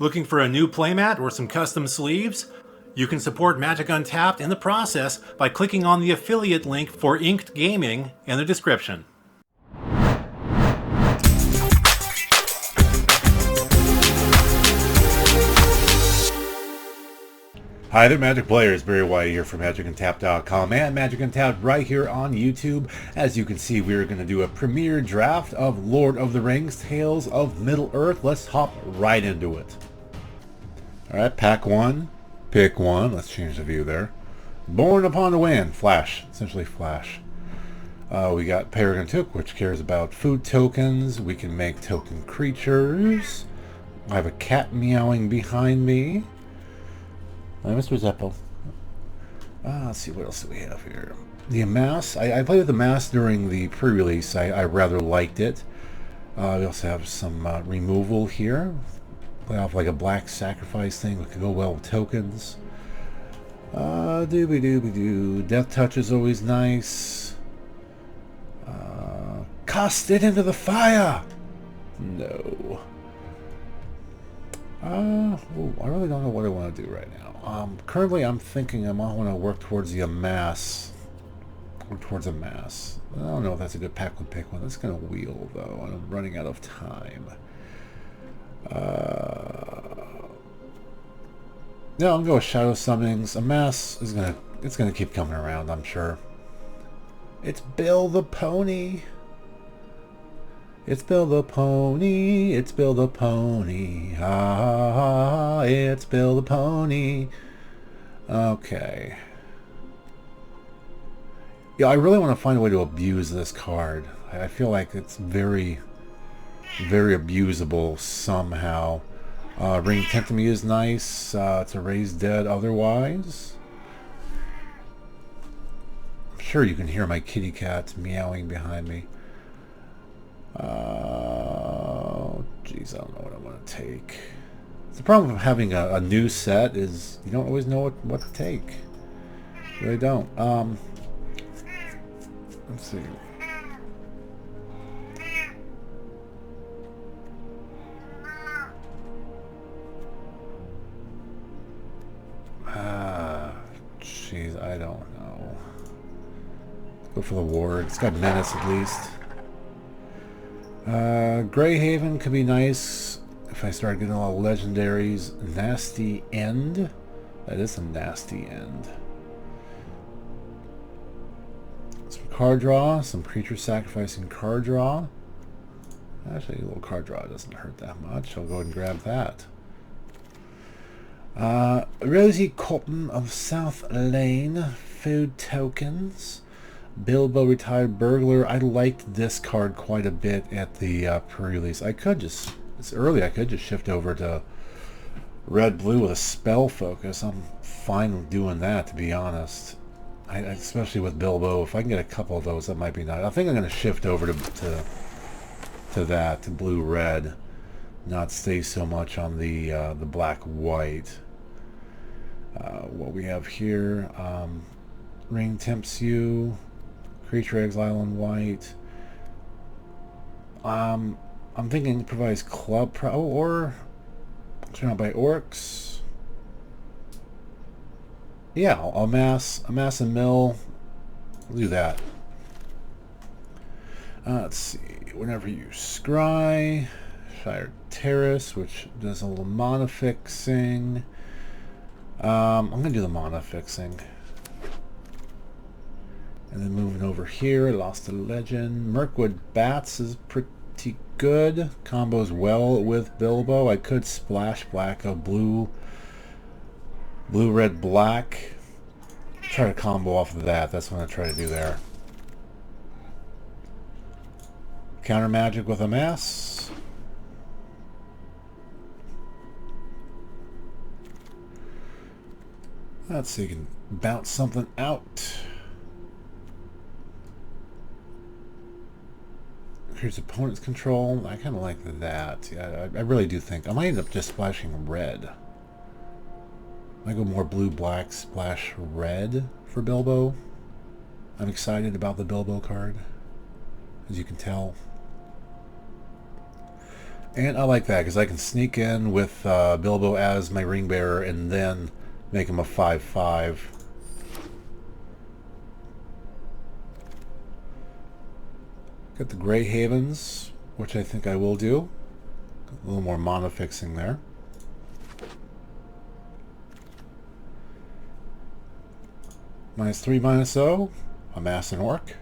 Looking for a new playmat or some custom sleeves? You can support Magic Untapped in the process by clicking on the affiliate link for Inked Gaming in the description. Hi there, Magic players. Barry White here from MagicUntapped.com and Magic Untapped right here on YouTube. As you can see, we're going to do a premiere draft of Lord of the Rings, Tales of Middle-earth. Let's hop right into it. Alright, pack one, pick one. Let's change the view there. Born Upon the Wind, Flash, essentially Flash. We got Peregrine Took, which cares about food tokens. We can make token creatures. I have a cat meowing behind me. Mr. Zeppo. Let's see, what else do we have here? The Amass. I played with the Amass during the pre-release. I rather liked it. We also have some removal here. Play off like a black sacrifice thing. It could go well with tokens. Dooby-dooby-doo. Death Touch is always nice. Cast it into the fire! No. I really don't know what I want to do right now. Currently I'm thinking I might want to work towards the Amass. Work towards Amass. I don't know if that's a good pack to pick one. That's going to wheel though, and I'm running out of time. No, I'm going with Shadow Summonings. Amass is it's gonna keep coming around, I'm sure. It's Bill the Pony. It's Bill the Pony, it's Bill the Pony, it's Bill the Pony. Okay. Yeah, I really want to find a way to abuse this card. I feel like it's very, very abusable somehow. Ring Tentamy is nice to raise dead otherwise. I'm sure you can hear my kitty cat meowing behind me. Geez, I don't know what I want to take. The problem with having a new set is you don't always know what to take. You really don't. Let's see. Jeez, I don't know. Let's go for the ward. It's got menace at least. Greyhaven could be nice if I start getting a lot of legendaries. Nasty End. That is a nasty end. Some card draw, some creature sacrificing card draw. Actually, a little card draw doesn't hurt that much. I'll go ahead and grab that. Rosie Cotton of South Lane. Food tokens. Bilbo Retired Burglar. I liked this card quite a bit at the pre-release. I could just, it's early, I could just shift over to red-blue with a spell focus. I'm fine with doing that, to be honest. Especially with Bilbo. If I can get a couple of those, that might be nice. I think I'm going to shift over to that, to blue-red. Not stay so much on the black-white. What we have here, Ring Tempts You. Creature Exile on white. I'm thinking it provides club or turn out by orcs. Yeah, I'll amass and mill. I'll do that. Let's see. Whenever you scry, Shire Terrace, which does a little mana fixing. I'm gonna do the mana fixing. And then moving over here, Lost a Legend. Mirkwood Bats is pretty good. Combos well with Bilbo. I could splash black a blue, red, black. Try to combo off of that. That's what I'm try to do there. Counter magic with Amass. Let's see, you can bounce something out. Here's opponent's control. I kind of like that. Yeah, I really do think I might end up just splashing red. I go more blue, black, splash red for Bilbo. I'm excited about the Bilbo card, as you can tell. And I like that because I can sneak in with Bilbo as my ring bearer and then make him a 5/5. Got the Grey Havens, which I think I will do. A little more mana fixing there. -3/-0. Amass an Orc.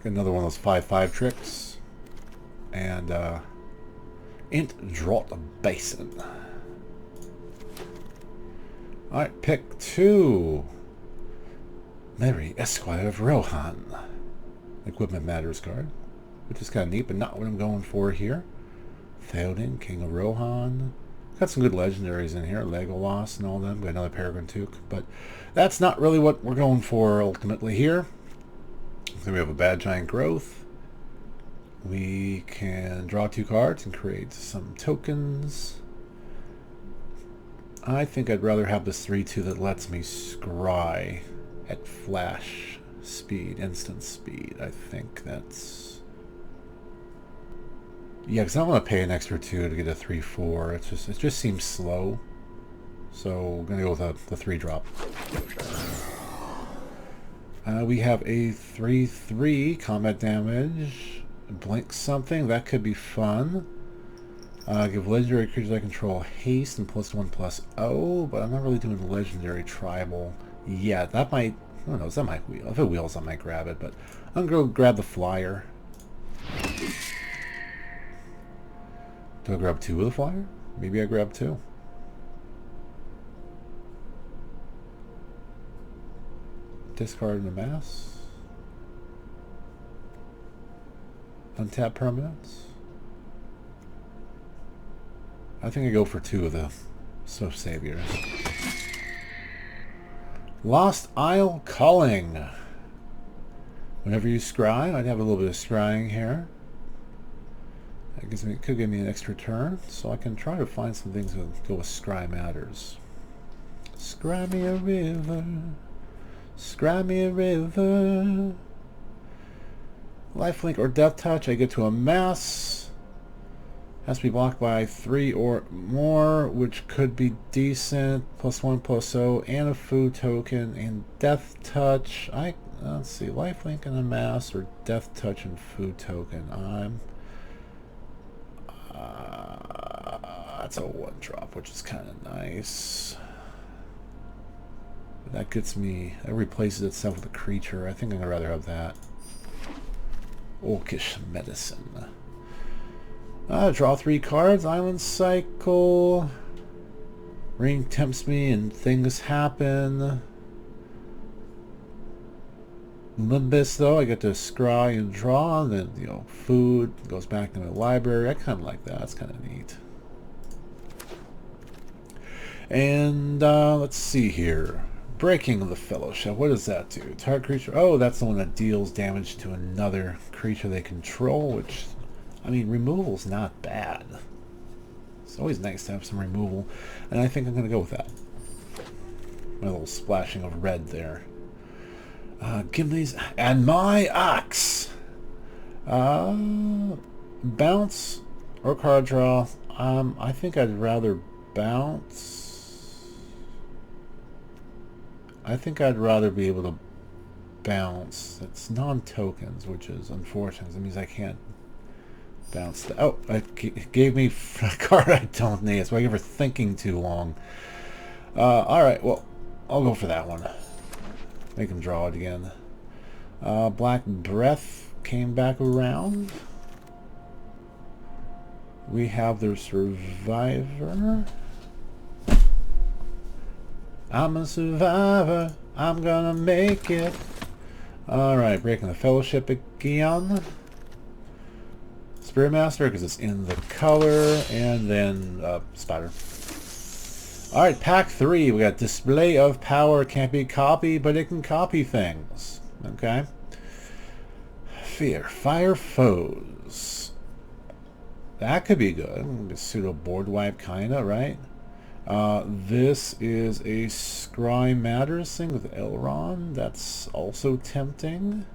Got another one of those 5/5 tricks. And Int Draught Basin. Alright, pick 2. Mary, Esquire of Rohan. Equipment Matters card, which is kind of neat, but not what I'm going for here. Theoden, King of Rohan. Got some good legendaries in here, Legolas and all them. Got another Peregrine Took, but that's not really what we're going for ultimately here. So we have a Bad Giant Growth. We can draw 2 cards and create some tokens. I think I'd rather have this 3/2 that lets me scry at flash speed, instant speed. I think that's... Yeah, because I don't want to pay an extra 2 to get a 3/4. It just seems slow. So I'm going to go with the 3-drop. We have a 3/3 combat damage. Blink something. That could be fun. Give legendary creatures I control haste and +1/+0, but I'm not really doing legendary tribal yet. That might... Who knows? That might wheel. If it wheels, I might grab it, but I'm going to go grab the flyer. Do I grab 2 with a flyer? Maybe I grab 2. Discard and amass. Untap permanents. I think I go for 2 of the Swift Saviors. Lost Isle Calling. Whenever you scry, I'd have a little bit of scrying here. That gives me, it could give me an extra turn, so I can try to find some things that go with Scry Matters. Scry me a river. Scry me a river. Lifelink or Death Touch, I get to amass. Has to be blocked by 3 or more, which could be decent. +1/+0 and a food token and Death Touch. Let's see, Lifelink and amass or Death Touch and food token. That's a 1-drop, which is kind of nice. But that gets me, it replaces itself with a creature. I think I'm gonna rather have that. Orcish Medicine. Draw 3 cards. Island Cycle. Ring tempts me and things happen. Limbus, though, I get to scry and draw, and then, you know, food goes back to my library. I kind of like that. That's kind of neat. And let's see here. Breaking of the Fellowship. What does that do? Target creature. Oh, that's the one that deals damage to another creature they control, which, I mean, removal's not bad. It's always nice to have some removal, and I think I'm going to go with that. My little splashing of red there. Gimli's and my axe. Bounce or card draw. I think I'd rather bounce. I think I'd rather be able to bounce. It's non-tokens, which is unfortunate. It means I can't bounce. Oh, it gave me a card I don't need. It's why I give her thinking too long. Alright, well, I'll go for that one. Make him draw it again. Black Breath came back around. We have the Survivor. I'm a survivor. I'm gonna make it. Alright, Breaking the Fellowship again. Spirit Master, because it's in the color. And then Spider. Alright, pack 3. We got Display of Power. Can't be copied, but it can copy things. Okay. Fear. Fire Foes. That could be good. A pseudo board wipe, kinda, right? This is a Scry Matters thing with Elrond. That's also tempting.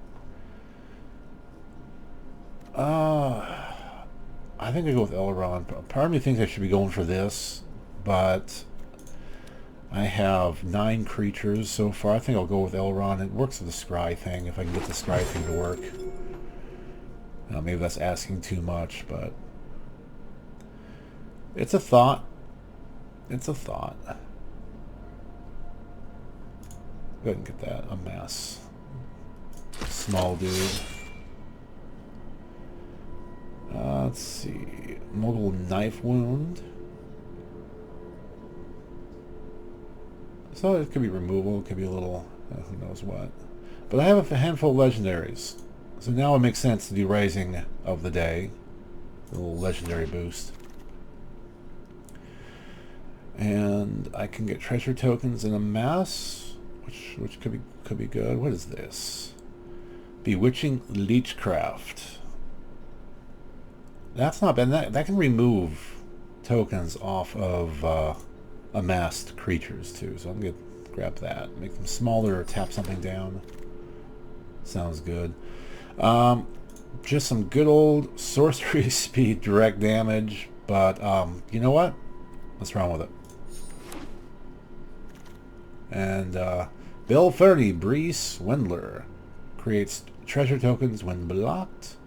I think I go with Elrond. Part of me thinks I should be going for this, but I have 9 creatures so far. I think I'll go with Elrond. It works with the scry thing, if I can get the scry thing to work. Maybe that's asking too much, but it's a thought. It's a thought. Go ahead and get that. A mass. Small dude. Let's see. Mogul Knife Wound. So it could be removal. It could be a little... who knows what. But I have a handful of legendaries. So now it makes sense to do Rising of the Day. A little legendary boost. And I can get treasure tokens in a mass, which could be good. What is this? Bewitching Leechcraft. That's not bad. That can remove tokens off of amassed creatures too. So I'm gonna grab that. Make them smaller or tap something down. Sounds good. Just some good old sorcery speed direct damage, but you know what? What's wrong with it? And Bill Fernie, Bree Swindler, creates treasure tokens when blocked,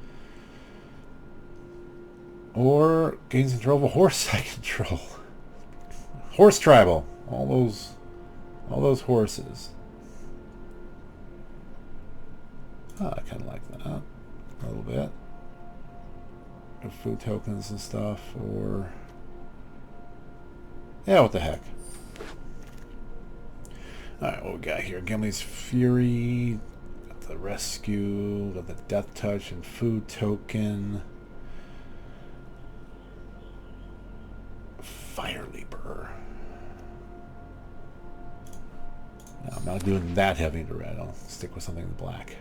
or gains control of a horse I control. Horse tribal, all those horses. Oh, I kind of like that a little bit. Food tokens and stuff, or yeah, what the heck. Alright, what we got here? Gimli's Fury, got the Rescue, got the Death Touch and Food Token. Fire Leaper. No, I'm not doing that heavy into red. I'll stick with something in black.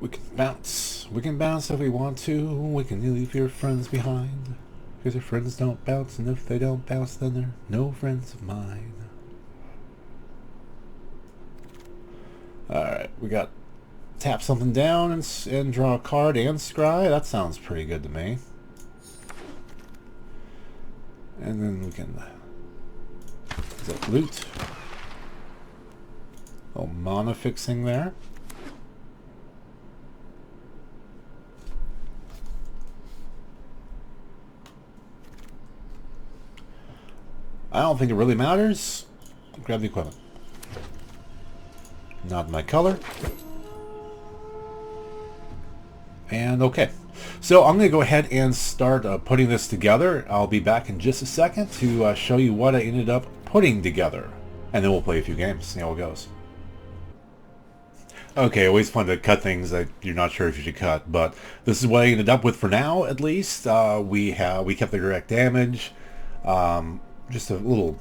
We can bounce. We can bounce if we want to. We can leave your friends behind. Because your friends don't bounce, and if they don't bounce, then they're no friends of mine. Alright, we got tap something down and draw a card and scry. That sounds pretty good to me. And then we can loot. Oh, mana fixing there. I don't think it really matters. Grab the equipment. Not my color. And okay. So I'm going to go ahead and start putting this together. I'll be back in just a second to show you what I ended up putting together. And then we'll play a few games, see how it goes. Okay, always fun to cut things that you're not sure if you should cut, but this is what I ended up with for now, at least. We kept the direct damage. Just a little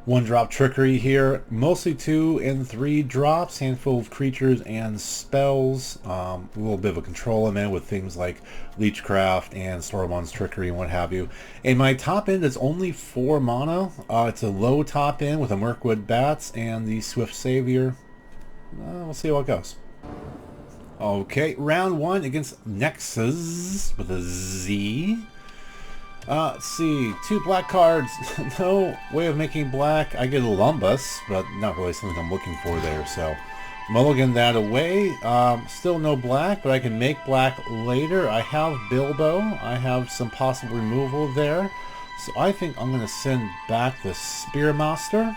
1-drop trickery here. Mostly 2 and 3 drops, handful of creatures and spells. A little bit of a control element with things like Leechcraft and Storymon's Trickery and what have you. And my top end is only 4 mana. It's a low top end with a Mirkwood Bats and the Swift Savior. We'll see how it goes. Okay, round 1 against Nexus with a Z. Let's see, 2 black cards. No way of making black. I get a Lumbus, but not really something I'm looking for there, so mulligan that away. Still no black, but I can make black later. I have Bilbo. I have some possible removal there. So I think I'm going to send back the Spearmaster.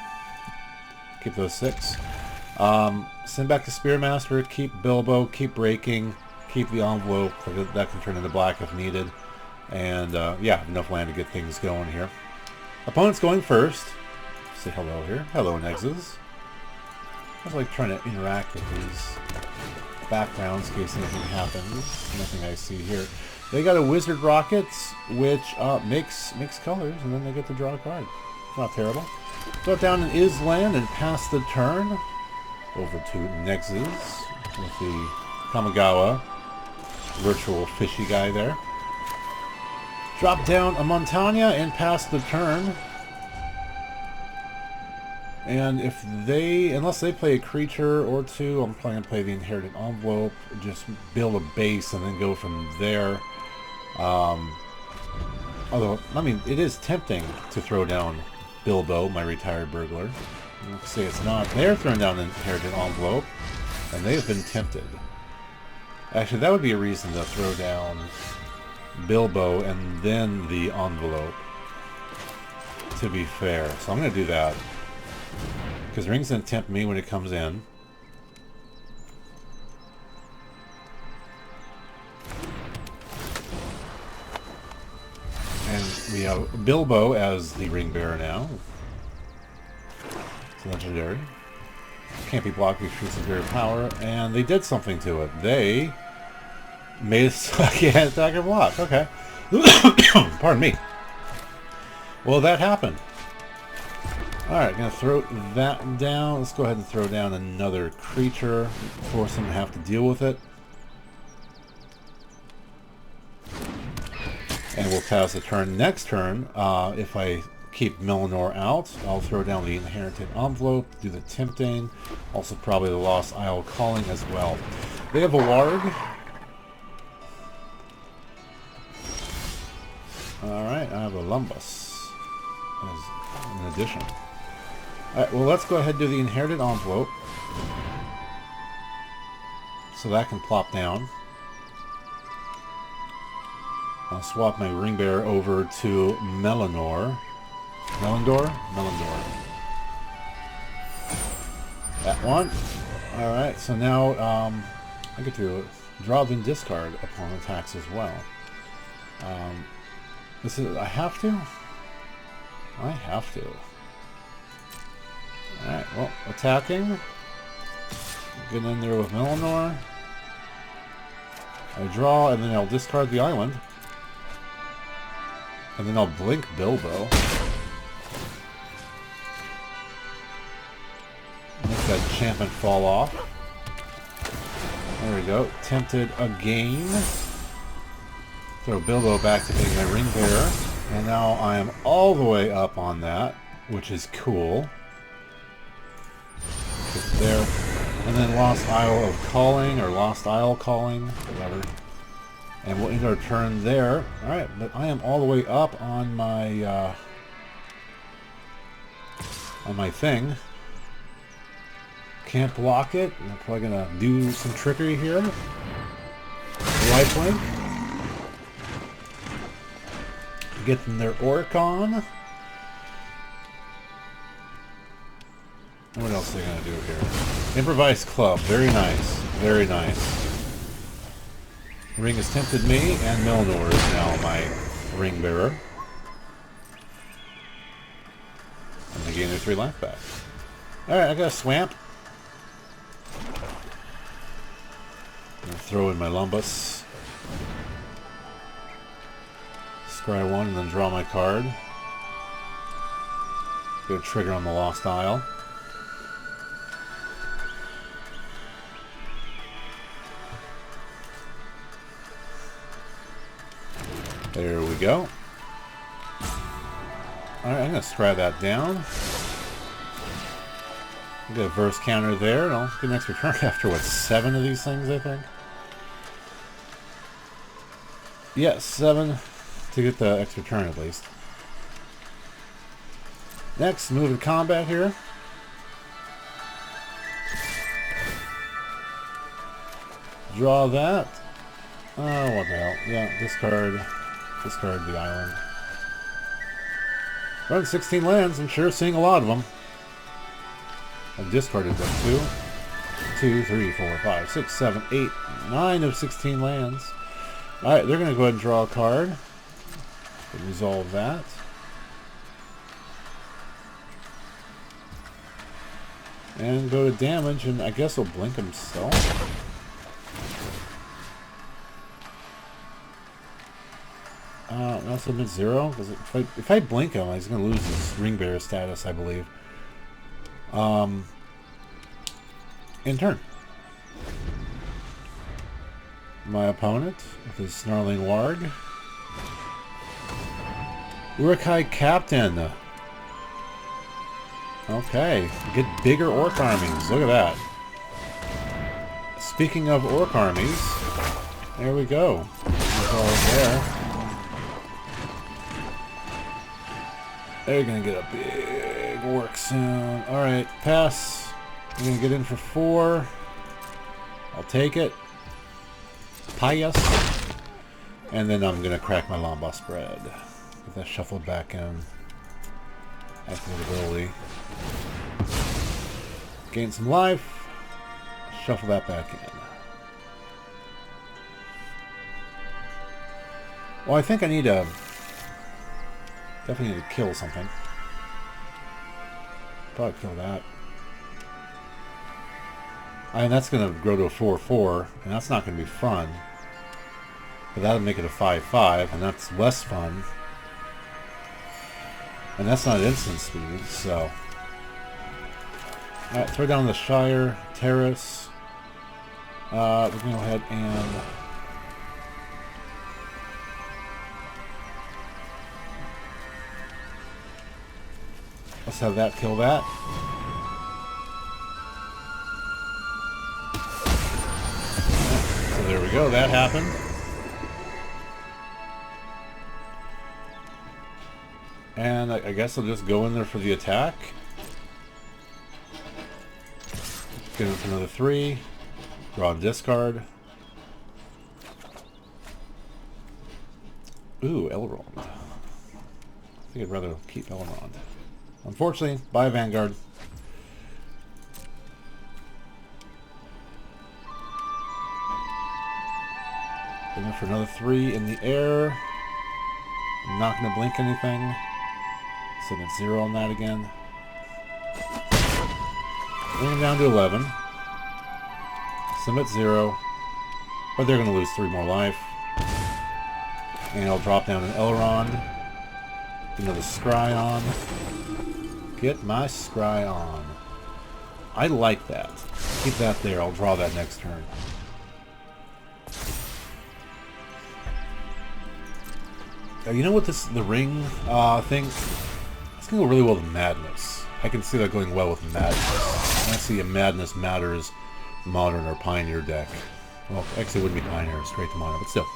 Keep those 6. Send back the Spearmaster, keep Bilbo, keep breaking, keep the envelope, that can turn into black if needed. And yeah, enough land to get things going here. Opponent's going first. Say hello here. Hello, Nexus. I was like trying to interact with these backgrounds in case anything happens. Nothing I see here. They got a Wizard Rockets, which makes colors, and then they get to draw a card. Not terrible. Throw it down in Island and pass the turn. Over to Nexus with the Kamigawa virtual fishy guy there. Drop down a Montana and pass the turn. And if they, unless they play a creature or two, I'm planning to play the Inherited Envelope, just build a base and then go from there. Although, I mean, it is tempting to throw down Bilbo, my retired burglar. Let's say it's not. They're throwing down the Inherited Envelope, and they've been tempted. Actually, that would be a reason to throw down Bilbo and then the Envelope, to be fair. So I'm going to do that. Because Ring's going to tempt me when it comes in. And we have Bilbo as the Ring Bearer now. It's legendary. Can't be blocked with Fruits of Greater Power. And they did something to it. They made it so I can't attack or block. Okay. Pardon me. Well, that happened. Alright, gonna throw that down. Let's go ahead and throw down another creature. Force him to have to deal with it. And we'll pass the turn. Next turn, if I keep Melanor out, I'll throw down the Inherited Envelope, do the Tempting, also probably the Lost Isle Calling as well. They have a Warg. Alright, I have a Lumbus as an addition. Alright, well, let's go ahead and do the Inherited Envelope. So that can plop down. I'll swap my Ring Bearer over to Melanor. Melandor? Melandor. That one. Alright, so now I get to draw then discard upon attacks as well. This is, I have to? I have to. Alright, well, attacking. Get in there with Melanor. I draw, and then I'll discard the island. And then I'll blink Bilbo. Make that enchantment fall off. There we go. Tempted again. Throw Bilbo back to being my Ring Bearer. And now I am all the way up on that, which is cool. There. And then Lost Isle of Calling, or Lost Isle Calling, whatever. And we'll end our turn there. Alright, but I am all the way up on my thing. Can't block it. I'm probably gonna do some trickery here. Lifelink. Get them their Auric on. What else are they gonna do here? Improvised Club. Very nice. Very nice. Ring has tempted me, and Melanor is now my Ring Bearer. And they gain their 3 life back. Alright, I got a Swamp. I'm gonna throw in my Lumbus. Scry 1 and then draw my card. Get a trigger on the Lost Isle. There we go. Alright, I'm going to scry that down. Get a verse counter there, and I'll get an extra turn after, what, 7 of these things, I think? Yeah, 7 to get the extra turn at least. Next, move to combat here. Draw that. Oh, what the hell. Yeah, discard the island. Run 16 lands. I'm sure seeing a lot of them. I've discarded them. 2, 3, 4, 5, 6, 7, 8, 9 of 16 lands. Alright, they're going to go ahead and draw a card. Resolve that. And go to damage, and I guess he'll blink himself. Not submit 0, because if I blink him, he's going to lose his Ring Bearer status, I believe. In turn. My opponent, with his Snarling Warg. Urukai Captain. Okay, get bigger orc armies. Look at that. Speaking of orc armies, there we go. There. They're gonna get a big orc soon. Alright, pass. We're gonna get in for 4. I'll take it. Pious. And then I'm gonna crack my Lomba spread. Get that shuffled back in. Activate ability. Gain some life. Shuffle that back in. Well, I think I need to... Definitely need to kill something. Probably kill that. I mean, that's going to grow to a 4-4, and that's not going to be fun. But that'll make it a 5-5, and that's less fun. And that's not instant speed, so... Alright, throw down the Shire, Terrace. We're going to go ahead and... Let's have that kill that. So there we go, that happened. And I guess I'll just go in there for the attack. Get in for another 3. Draw and discard. Ooh, Elrond. I think I'd rather keep Elrond. Unfortunately, buy Vanguard. Going in for another 3 in the air. I'm not going to blink anything. Set at 0 on that again. Bring them down to 11. Sim at 0. But they're going to lose 3 more life. And I'll drop down an Elrond. Another Scry on. Get my Scry on. I like that. Keep that there. I'll draw that next turn. You know what the ring thing? It's going to go really well with Madness. I can see that going well with Madness. I see a Madness Matters Modern or Pioneer deck. Well, actually it wouldn't be Pioneer, straight to Modern, but still.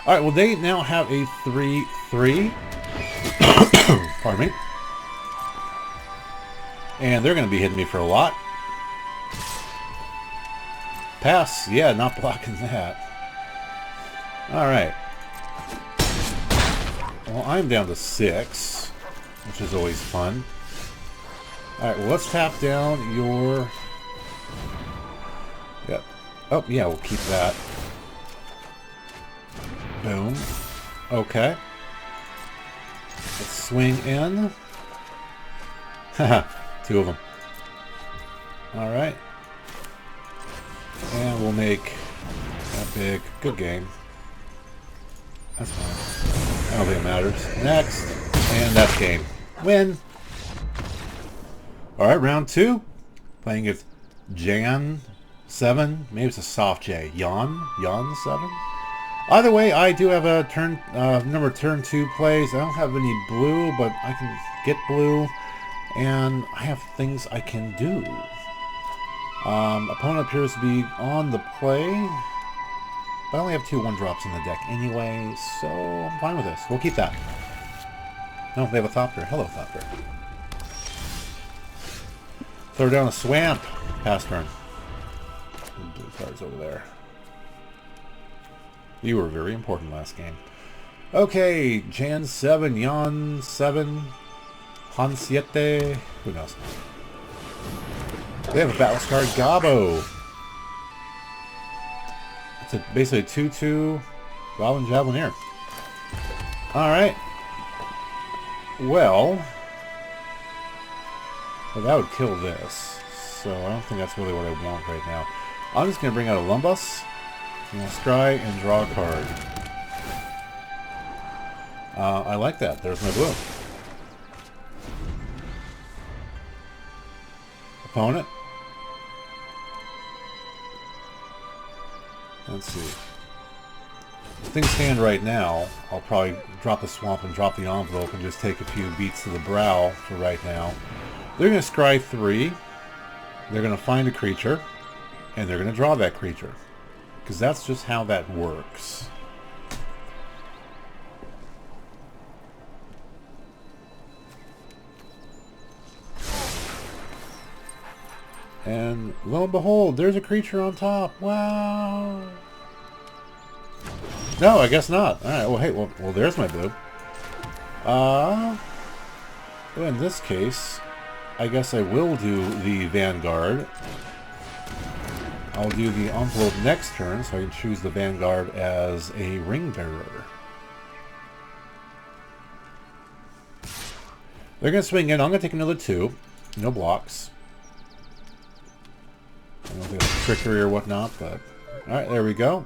Alright, well they now have a 3-3. Pardon me. And they're going to be hitting me for a lot. Pass. Yeah, not blocking that. Alright. Well, I'm down to 6, which is always fun. Alright, well, let's tap down your... Yep. Oh, yeah, we'll keep that. Boom. Okay. Let's swing in. Haha, 2 of them. Alright. And we'll make that big. Good game. That's fine. I don't think it matters. Next. And that's game. Win. Alright, round 2. Playing with Jan 7. Maybe it's a soft J. Jan 7. Either way, I do have a turn turn 2 plays. I don't have any blue, but I can get blue. And I have things I can do. Opponent appears to be on the play. But I only have 2 1-drops in the deck anyway, so I'm fine with this. We'll keep that. No, they have a Thopter. Hello, Thopter. Throw down a Swamp. Pass turn. Blue cards over there. You were very important last game. Okay, Jan 7, Jan 7, Han 7. Who knows? They have a Battle Scarred Gobbo. It's basically a 2-2 Goblin Javelineer. Alright. Well, that would kill this. So I don't think that's really what I want right now. I'm just going to bring out a Lumbus. I'm going to scry and draw a card. I like that. There's my blue. Opponent. Let's see. As things stand right now, I'll probably drop the Swamp and drop the Envelope and just take a few beats to the brow for right now. They're going to scry 3. They're going to find a creature. And they're going to draw that creature. Because that's just how that works. And lo and behold, there's a creature on top. Wow. No, I guess not. Alright, well, hey, well, there's my blue. In this case, I guess I will do the Vanguard. I'll do the envelope next turn, so I can choose the Vanguard as a ring bearer. They're going to swing in. I'm going to take another 2. No blocks. I don't think it's trickery or whatnot, but... Alright, there we go.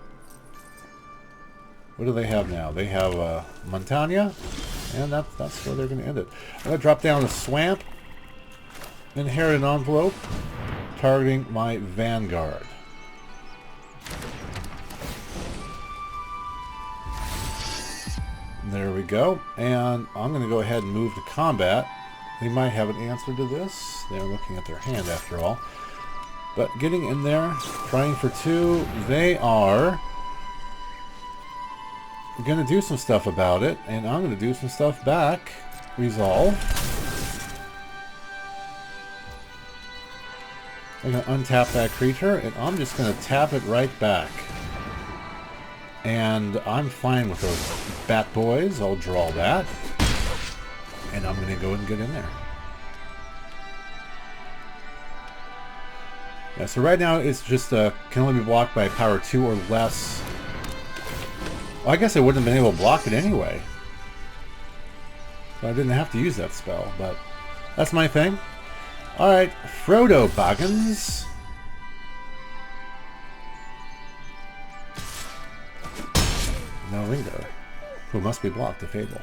What do they have now? They have Montagna, and that's where they're going to end it. I'm going to drop down a Swamp, inherit an envelope, targeting my Vanguard. There we go. And I'm going to go ahead and move to combat. They might have an answer to this. They're looking at their hand after all. But getting in there, trying for 2, they are going to do some stuff about it, and I'm going to do some stuff back. Resolve. I'm going to untap that creature, and I'm just going to tap it right back. And I'm fine with those bat boys. I'll draw that. And I'm going to go and get in there. Yeah, so right now it's just can only be blocked by power 2 or less. Well, I guess I wouldn't have been able to block it anyway. So I didn't have to use that spell, but that's my thing. Alright, Frodo Boggins. No Linger, who must be blocked to Fable.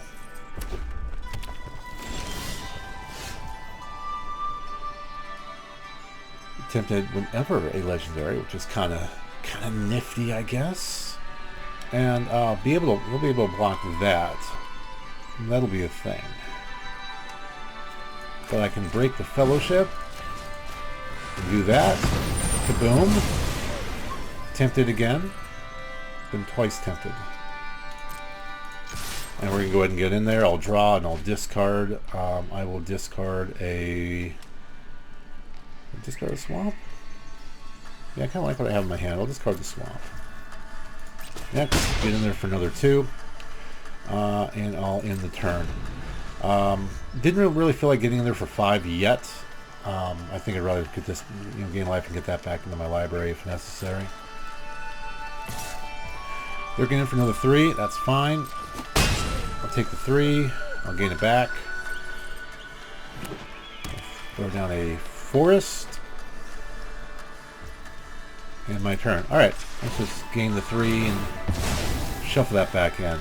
Tempted whenever a legendary, which is kind of nifty, I guess. And we'll be able to block that. And that'll be a thing. But I can break the Fellowship. Do that. Kaboom. Tempted again. Been twice tempted. And we're going to go ahead and get in there. I'll draw and I'll discard. I will discard a Swamp. Yeah, I kind of like what I have in my hand. I'll discard the Swamp. Next, get in there for another 2. And I'll end the turn. Didn't really feel like getting in there for 5 yet. I think I'd rather get this, gain life and get that back into my library if necessary. They're getting in for another 3. That's fine. I'll take the 3. I'll gain it back. Throw down a Forest. And my turn. Alright, let's just gain the 3 and shuffle that back in.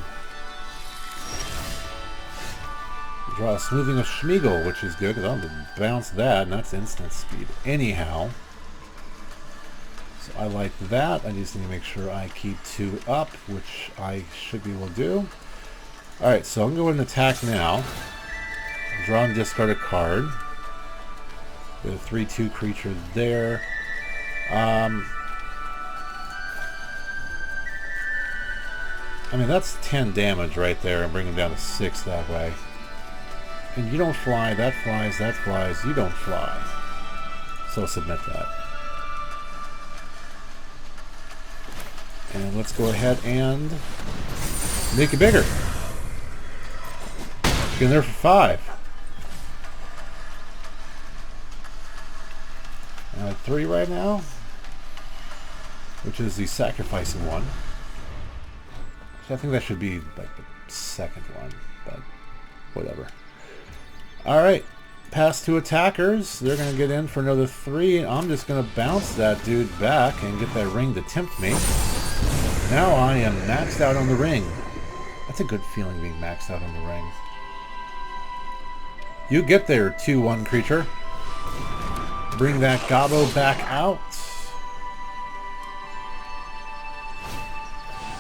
Draw a Smoothing of Schmeagle, which is good because I'm going to bounce that, and that's instant speed anyhow. So I like that. I just need to make sure I keep 2 up, which I should be able to do. Alright, so I'm going to attack now. Draw and discard a card. Get a 3/2 creature there. I mean, that's 10 damage right there, and bring them down to 6 that way. And you don't fly, that flies, you don't fly. So submit that. And let's go ahead and make it bigger. Get in there for 5. And 3 right now, which is the sacrificing one. I think that should be like the second one, but whatever. Alright, pass to attackers. They're going to get in for another 3, and I'm just going to bounce that dude back and get that ring to tempt me. Now I am maxed out on the ring. That's a good feeling, being maxed out on the ring. You get there, 2/1 creature. Bring that Gobbo back out.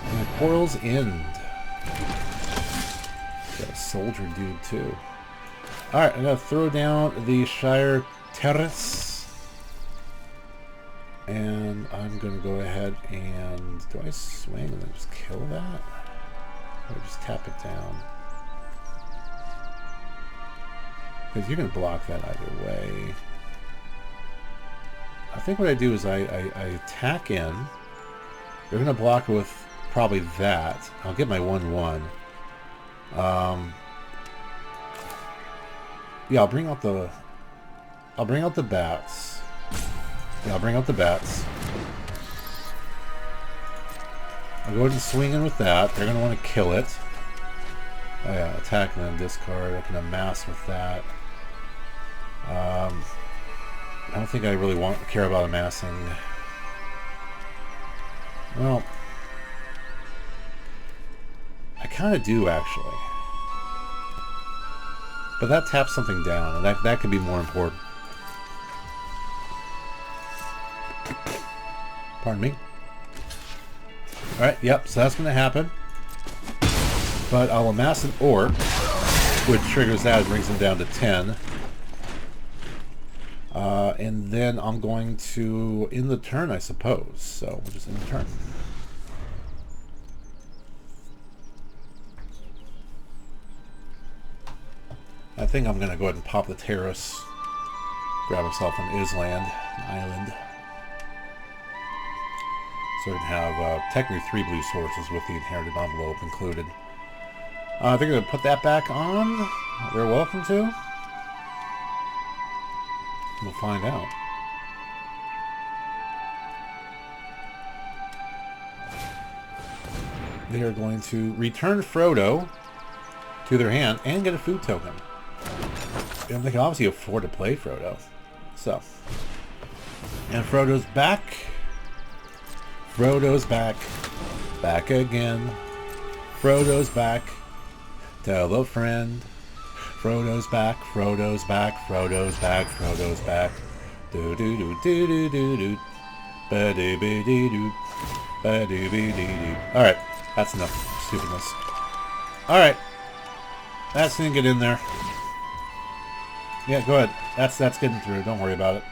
And the Quarrel's End. Got a soldier dude too. Alright, I'm going to throw down the Shire Terrace. And I'm going to go ahead and... Do I swing and then just kill that? Or just tap it down? Because you're going to block that either way. I think what I do is I attack in. They're going to block it with probably that. I'll get my 1/1. Yeah, I'll bring out the bats. Yeah, I'll bring out the bats. I'll go ahead and swing in with that. They're going to want to kill it. Oh yeah, attack and then discard. I can amass with that. I don't think I really care about amassing. Well, I kind of do actually. But that taps something down, and that could be more important. Pardon me. Alright, yep, so that's going to happen. But I'll amass an orc, which triggers that and brings him down to 10. And then I'm going to end the turn, I suppose. So we'll just end the turn. I think I'm going to go ahead and pop the terrace. Grab myself an island, island. So we can have technically 3 blue sources with the inherited envelope included. They're going to put that back on. They're welcome to. We'll find out. They are going to return Frodo to their hand and get a food token. And they can obviously afford to play Frodo. So. And Frodo's back. Frodo's back. Back again. Frodo's back. Tell a friend. Frodo's back, Frodo's back, Frodo's back, Frodo's back. Do do do do do do do. Ba do ba dee do. Ba do ba dee do. Alright, that's enough stupidness. Alright. That's gonna get in there. Yeah, go ahead. That's getting through. Don't worry about it.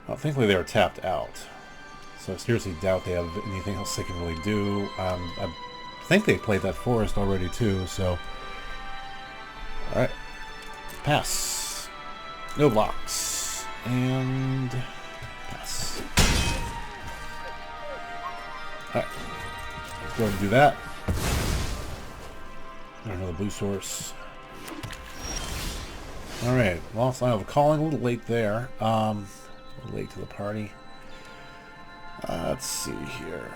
Well, thankfully they were tapped out. So I seriously doubt they have anything else they can really do. I think they played that forest already too, so... Alright. Pass. No blocks. And... pass. Alright. Let's go ahead and do that. Another blue source. Alright. Lost Line of Calling. A little late there. A little late to the party. Let's see here.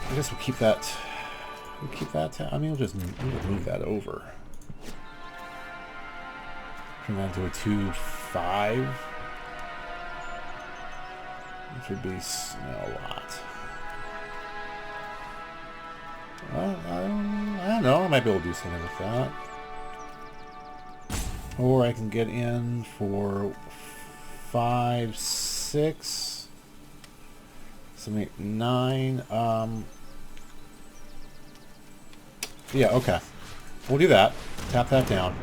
I guess we'll keep that. We'll keep that. I mean, we'll just move that over. Turn that into a 2/5. Which would be a lot. Well, I don't know. I might be able to do something with that. Or I can get in for 5, 6, 7, 8, 9. Yeah, okay. We'll do that. Tap that down.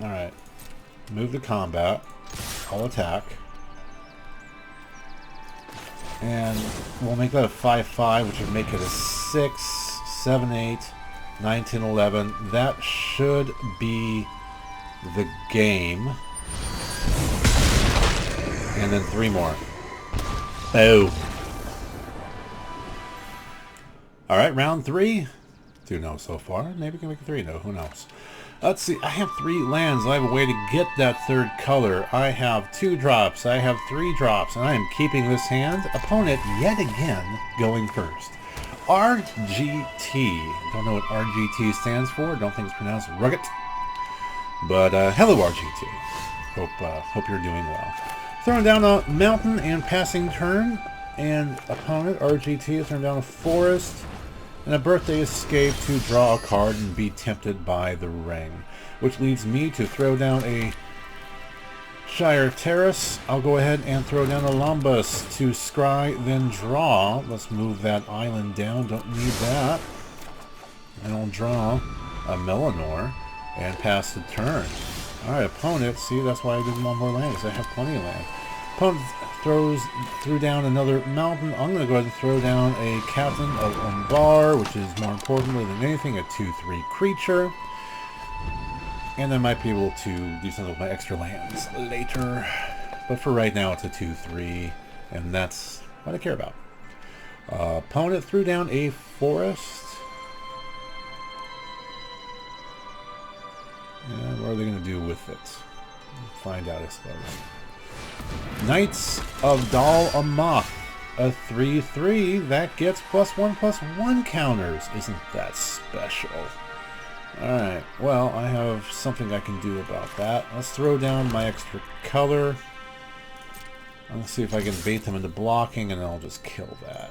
Alright. Move to combat. I'll attack. And we'll make that a 5/5, which would make it a 6, 7, 8, 9, 10, 11. That should be the game. And then 3 more. Oh. Alright, round 3. 2 no so far. Maybe we can make a 3 no. Who knows? Let's see. I have 3 lands. I have a way to get that 3rd color. I have 2 drops. I have 3 drops. And I am keeping this hand. Opponent, yet again, going first. RGT. Don't know what RGT stands for. Don't think it's pronounced rugged. But, hello RGT. Hope you're doing well. Throwing down a mountain and passing turn, and opponent RGT is throwing down a forest and a birthday escape to draw a card and be tempted by the ring, which leads me to throw down a Shire Terrace. I'll go ahead and throw down a Lombus to scry, then draw. Let's move that island down. Don't need that. And I'll draw a Melanor and pass the turn. Alright, opponent. See, that's why I didn't want more land, because I have plenty of land. Opponent threw down another mountain. I'm going to go ahead and throw down a Captain of Umbar, which is more importantly than anything a 2/3 creature. And I might be able to do something with my extra lands later. But for right now, it's a 2/3, and that's what I care about. Opponent threw down a forest. And what are they going to do with it? Find out, I suppose. Knights of Dal Amath, a 3/3 that gets +1/+1 counters. Isn't that special? Alright, well, I have something I can do about that. Let's throw down my extra color. Let's see if I can bait them into blocking, and then I'll just kill that.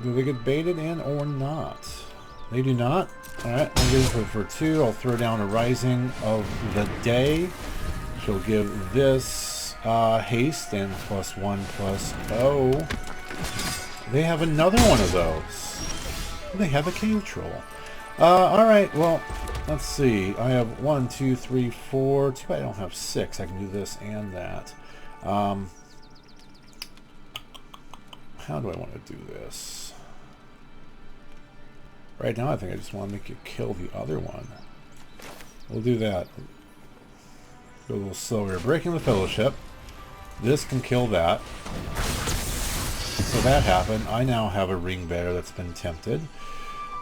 Do they get baited in or not? They do not. Alright, I'm going for 2. I'll throw down a Rising of the Day. She'll give this haste and +1/+0. They have another one of those. They have a cave troll. Alright, well, let's see. I have 1, 2, 3, 4. Too bad I don't have 6. I can do this and that. How do I want to do this? Right now, I think I just want to make you kill the other one. We'll do that. Go a little slower. Breaking the Fellowship. This can kill that. So that happened. I now have a Ring Bearer that's been tempted.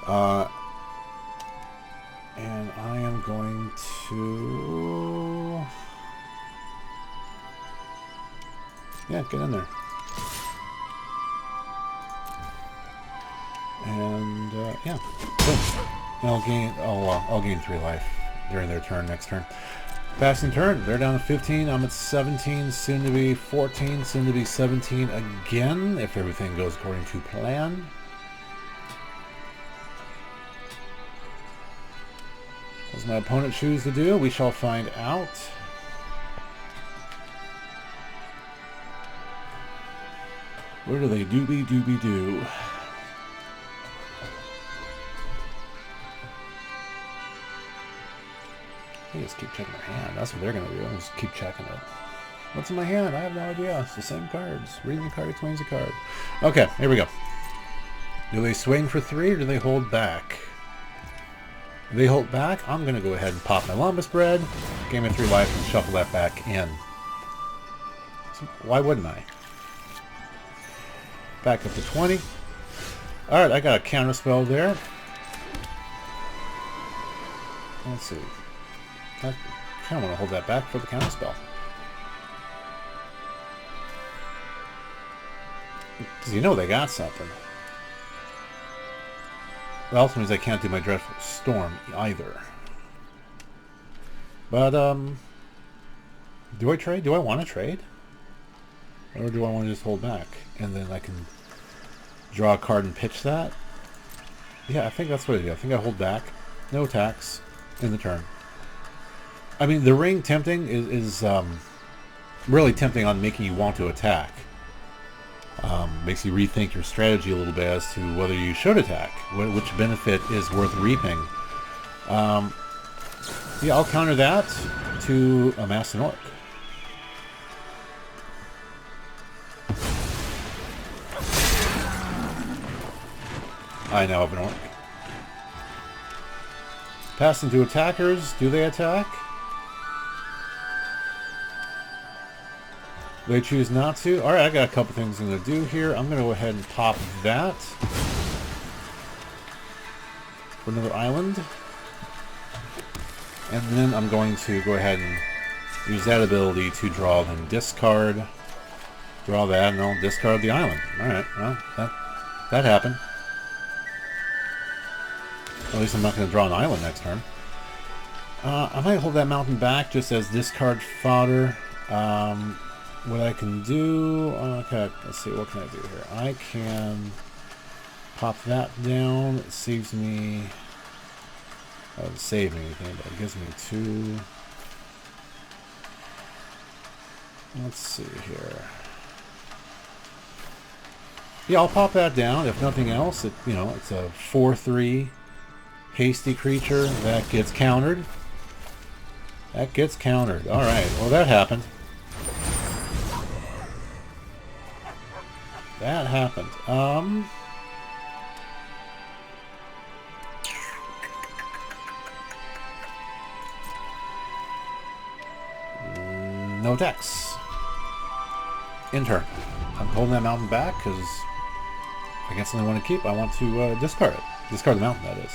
And I am going to... Yeah, get in there. And yeah, boom. And I'll gain 3 life during their turn next turn. Passing turn, they're down to 15. I'm at 17, soon to be 14, soon to be 17 again if everything goes according to plan. What does my opponent choose to do? We shall find out. Where do they doobie-doobie-doo? I just keep checking my hand. That's what they're going to do. I'll just keep checking it. What's in my hand? I have no idea. It's the same cards. Reading the card explains the card. Okay, here we go. Do they swing for 3 or do they hold back? If they hold back, I'm going to go ahead and pop my Lombus Bread, gain my 3 life, and shuffle that back in. So why wouldn't I? Back up to 20. Alright, I got a counter spell there. Let's see. I kind of want to hold that back for the counter spell. Because you know they got something. That also means I can't do my Dreadful Storm either. But, do I trade? Do I want to trade? Or do I want to just hold back? And then I can draw a card and pitch that? Yeah, I think that's what I do. I think I hold back. No attacks in the turn. I mean, the ring tempting is really tempting on making you want to attack. Makes you rethink your strategy a little bit as to whether you should attack, which benefit is worth reaping. Yeah, I'll counter that to amass an orc. I now have an orc. Pass into attackers. Do they attack? They choose not to. Alright, I got a couple things I'm going to do here. I'm going to go ahead and pop that for another island. And then I'm going to go ahead and use that ability to draw and discard. Draw that and I'll discard the island. Alright, well, that happened. At least I'm not going to draw an island next turn. I might hold that mountain back just as discard fodder. What I can do... okay, let's see, what can I do here? I can pop that down. It saves me Doesn't save me anything, but it gives me 2. Let's see here. Yeah, I'll pop that down. If nothing else, it's a 4/3 hasty creature that gets countered. That gets countered. All right. Well, that happened. That happened. No decks. In turn. I'm holding that mountain back because if I get something I want to keep, I want to discard it. Discard the mountain, that is.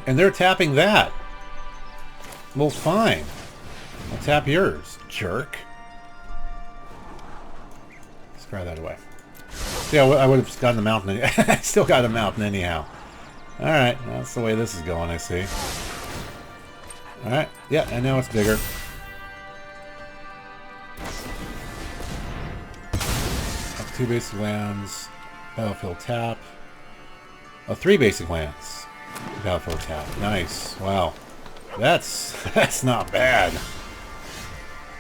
And they're tapping that. Well, fine. I'll tap yours, jerk. Scry that away. See, I would have gotten the mountain. I still got a mountain anyhow. Alright, that's the way this is going, I see. Alright, yeah, and now it's bigger. Up 2 basic lands, battlefield tap. 3 basic lands, battlefield tap. Nice, wow. That's not bad.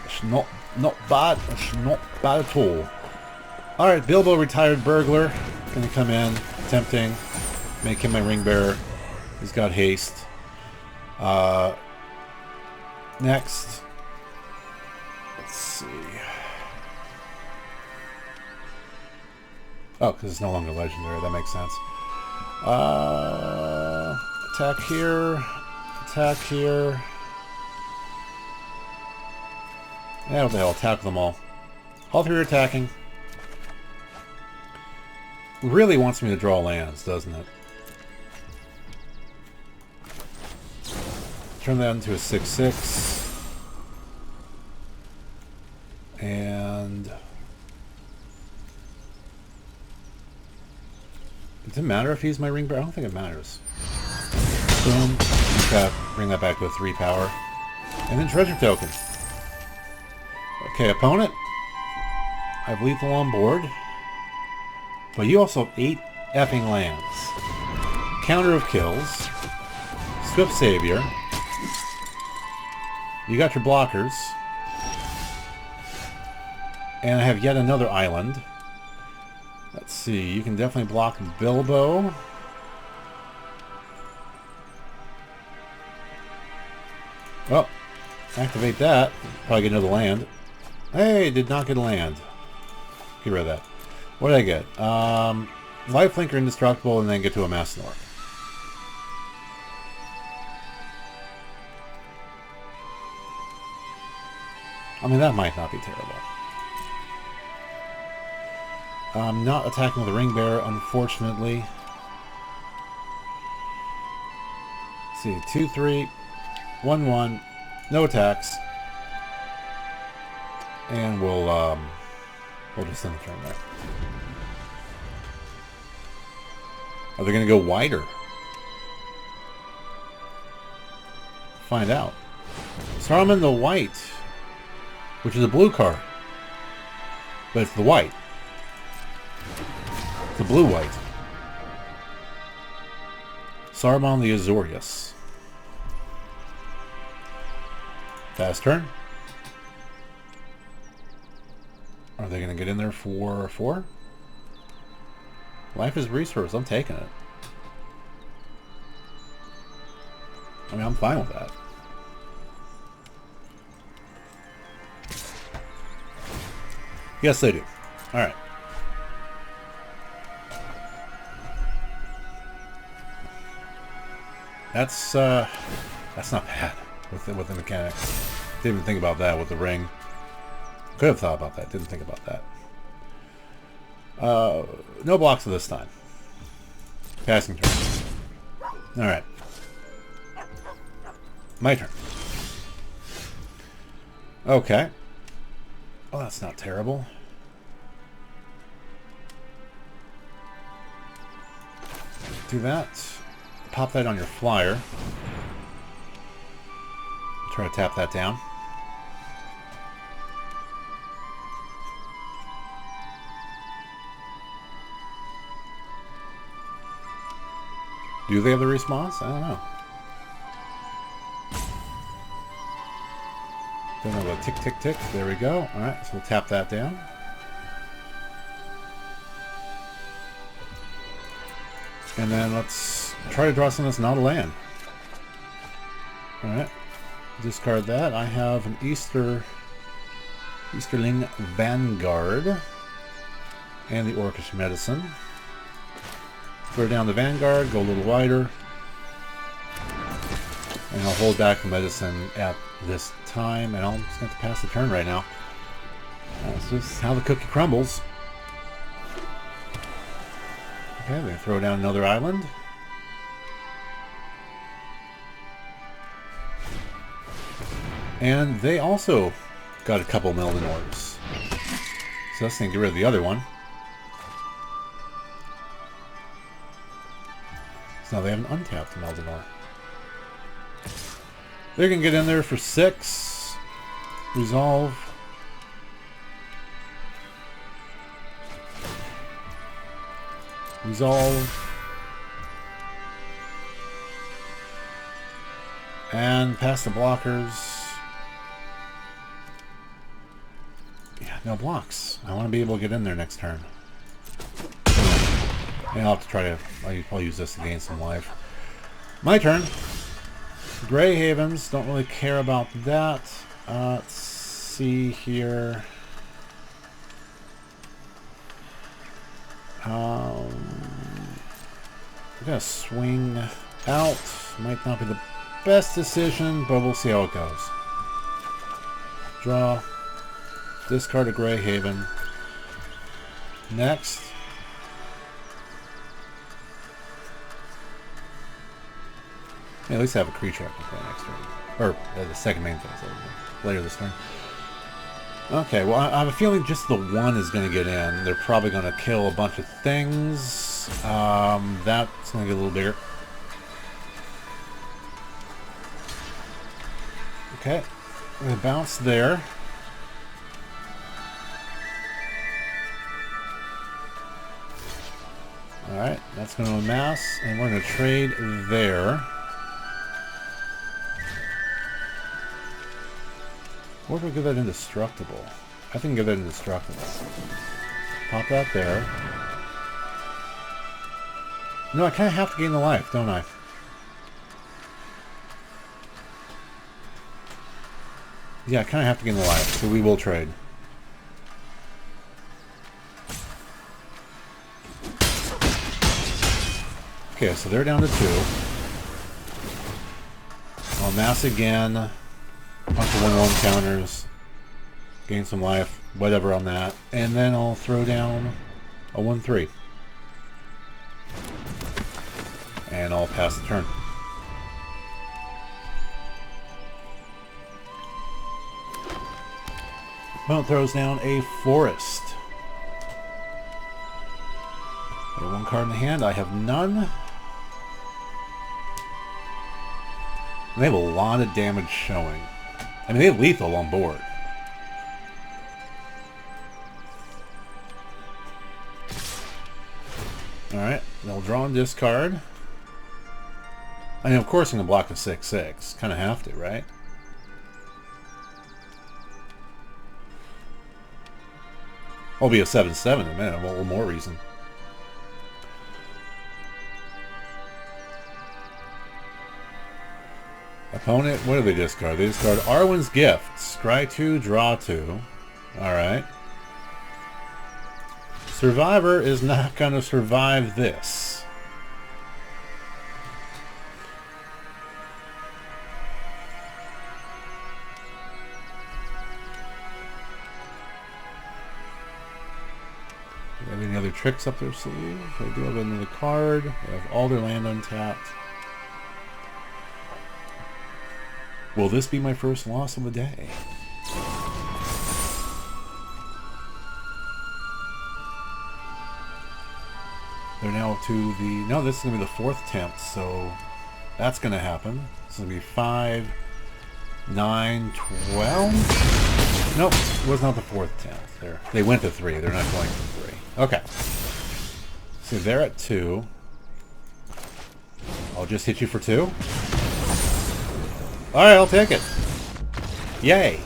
It's not bad. It's not bad at all. Alright, Bilbo Retired Burglar. Gonna come in, tempting. Make him my ring bearer. He's got haste. Next. Let's see. Oh, because it's no longer legendary. That makes sense. Attack here. Attack here. Yeah, what the hell? Attack them all. All 3 are attacking. Really wants me to draw lands, doesn't it? Turn that into a 6/6. And does it matter if he's my ring bearer? I don't think it matters. Boom. Bring that back to a 3 power. And then treasure token. Okay, opponent. I have lethal on board. But you also have 8 effing lands. Counter of kills. Swift Savior. You got your blockers. And I have yet another island. Let's see. You can definitely block Bilbo. Well, activate that. Probably get another land. Hey, did not get a land. Get rid of that. What did I get? Lifelink or Indestructible, and then get to a Masnor. I mean, that might not be terrible. I'm not attacking with a ring bearer, unfortunately. Let's see, 2/3, 1/1, no attacks, and we'll just end the turn there. Are they going to go wider? Find out. Saruman the White, which is a blue card, but it's the white. It's a blue-white. Saruman the Azorius. Fast turn. Are they going to get in there for 4? Life is resource. I'm taking it. I mean, I'm fine with that. Yes, they do. All right. That's not bad with the mechanics. Didn't even think about that with the ring. Could have thought about that. Didn't think about that. No blocks this time. Passing turn. All right. My turn. Okay. Oh, that's not terrible. Do that. Pop that on your flyer. Try to tap that down. Do they have the response? I don't know. Don't have a tick, tick, tick. There we go. Alright, so we'll tap that down. And then let's try to draw something that's not a land. Alright. Discard that. I have an Easterling Vanguard. And the Orcish Medicine. Throw down the Vanguard, go a little wider. And I'll hold back the medicine at this time, and I'm just going to pass the turn right now. That's just how the cookie crumbles. Okay, I'm going to throw down another island. And they also got a couple Meldanors. So let's get rid of the other one. So now they have an untapped Meldanor. They can get in there for 6. Resolve. Resolve. And pass the blockers. Yeah, no blocks. I want to be able to get in there next turn. And I'll have to try to... I'll use this to gain some life. My turn. Grey Havens, don't really care about that. Let's see here. I'm gonna swing out. Might not be the best decision, but we'll see how it goes. Draw. Discard a Grey Haven. Next. At least I have a creature I can play next turn. Or the second main phase later this turn. Okay, well I have a feeling just the one is going to get in. They're probably going to kill a bunch of things. That's going to get a little bigger. Okay, I'm going to bounce there. Alright, that's going to amass, and we're going to trade there. Or if we give that indestructible? I think give that indestructible. Pop that there. No, I kind of have to gain the life, don't I? Yeah, I kind of have to gain the life, so we will trade. Okay, so they're down to 2. I'll mass again. Bunch of 1/1 counters, gain some life, whatever on that, and then I'll throw down a 1/3, and I'll pass the turn. Opponent throws down a Forest. I have 1 card in the hand. I have none. And they have a lot of damage showing. I mean, they have lethal on board. Alright, they'll draw and discard. I mean, of course I'm going to block the 6/6. Kind of have to, right? I'll be a 7/7 in a minute. A little more reason. Opponent, what do they discard? They discard Arwen's Gift. Scry 2, draw 2. Alright. Survivor is not going to survive this. Do they have any other tricks up their sleeve? They do have another card. They have all their land untapped. Will this be my first loss of the day? They're now to the... No, this is going to be the 4th attempt, so that's going to happen. This is going to be 5, 9, 12... Nope, it was not the 4th attempt. They went to 3. They're not going to 3. Okay. So they're at 2. I'll just hit you for 2. Alright, I'll take it. Yay.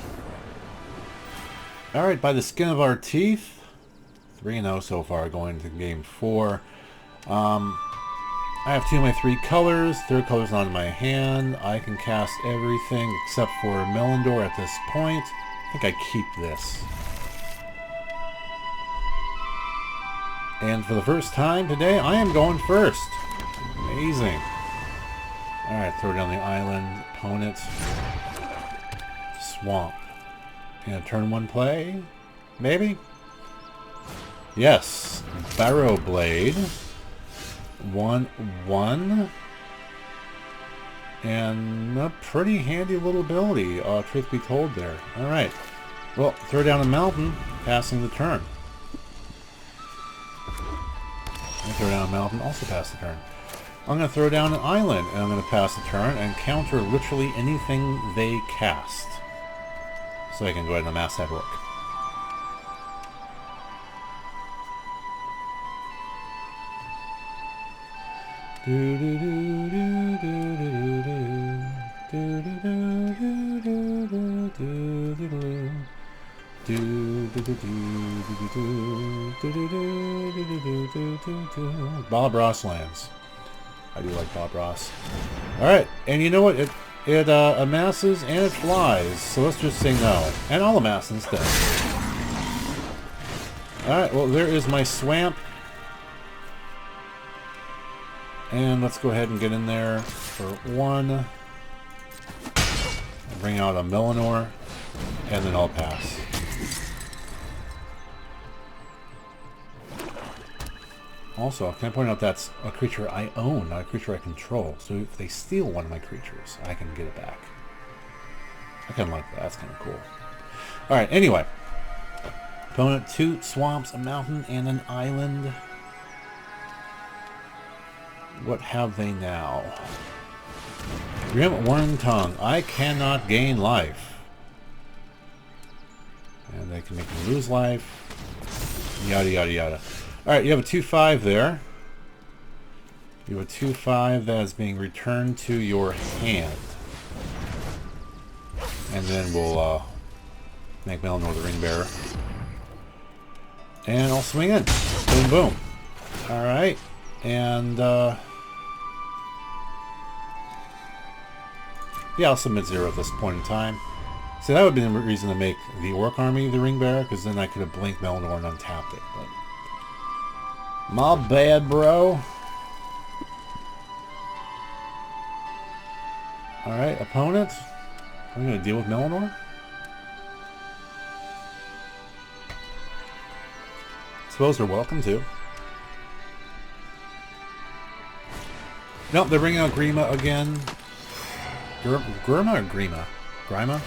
Alright, by the skin of our teeth. 3-0 so far going into game 4. I have 2 of my 3 colors. Third color's not in my hand. I can cast everything except for Melindor at this point. I think I keep this. And for the first time today, I am going first. Amazing. Alright, throw down the island. Opponent. Swamp. And turn 1 play? Maybe? Yes. Barrow Blade. 1/1. And a pretty handy little ability, truth be told there. Alright. Well, throw down a mountain, passing the turn. I throw down a mountain, also pass the turn. I'm going to throw down an island, and I'm going to pass the turn and counter literally anything they cast. So I can go ahead and amass that orc. Bob Ross lands. I do like Bob Ross. Alright, and you know what? It amasses and it flies, so let's just say no. And I'll amass instead. Alright, well there is my swamp. And let's go ahead and get in there for 1. Bring out a Melindor, and then I'll pass. Also, can I point out that's a creature I own, not a creature I control. So if they steal one of my creatures, I can get it back. I kind of like that. That's kind of cool. Alright, anyway. Opponent 2 swamps, a mountain, and an island. What have they now? Grim Warring Tongue. I cannot gain life. And they can make me lose life. Yada, yada, yada. Alright, you have a 2/5 there. You have a 2/5 that is being returned to your hand. And then we'll make Melindor the Ring Bearer. And I'll swing in. Boom, boom. Alright. And, yeah, I'll submit 0 at this point in time. See, that would be the reason to make the Orc Army the Ring Bearer, because then I could have blinked Melindor and untapped it. But my bad, bro. Alright, opponent. I'm going to deal with Melindor. Suppose they're welcome to. Nope, they're bringing out Grima again. Grima or Grima? Grima?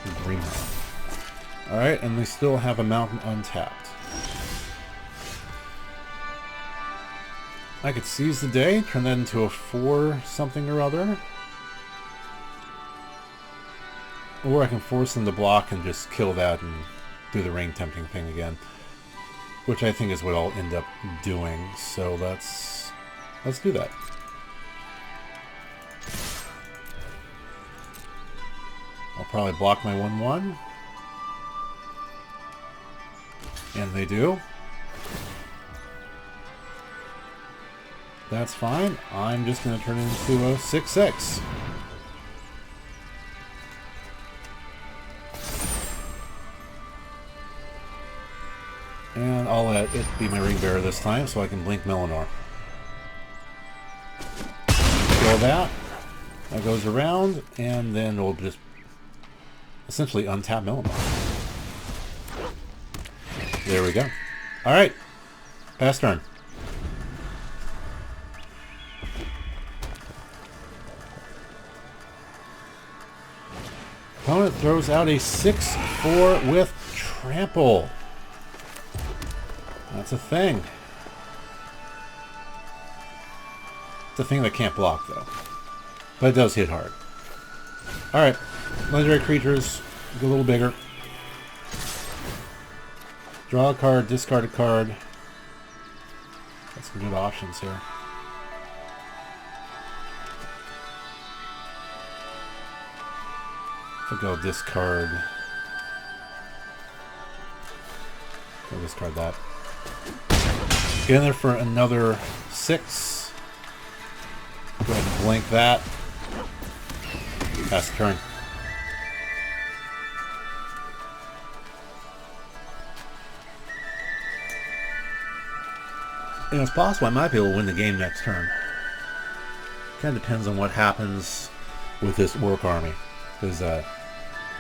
Grima. Alright, and they still have a mountain untapped. I could seize the day, turn that into a 4 something or other. Or I can force them to block and just kill that and do the ring tempting thing again. Which I think is what I'll end up doing. So let's do that. I'll probably block my 1/1. And they do. That's fine. I'm just going to turn it into a 6/6. And I'll let it be my Ring Bearer this time so I can blink Melindor. Kill that. That goes around, and then we'll just essentially untap Melindor. There we go. Alright. Pass turn. Opponent throws out a 6/4 with trample. That's a thing. It's a thing that can't block, though. But it does hit hard. Alright. Legendary creatures, get a little bigger. Draw a card, discard a card. Got some good options here. think I'll discard. I'll discard that. Get in there for another 6. Go ahead and blink that. Pass the turn. And it's possible I might be able to win the game next turn. Kind of depends on what happens with this Orc army. Because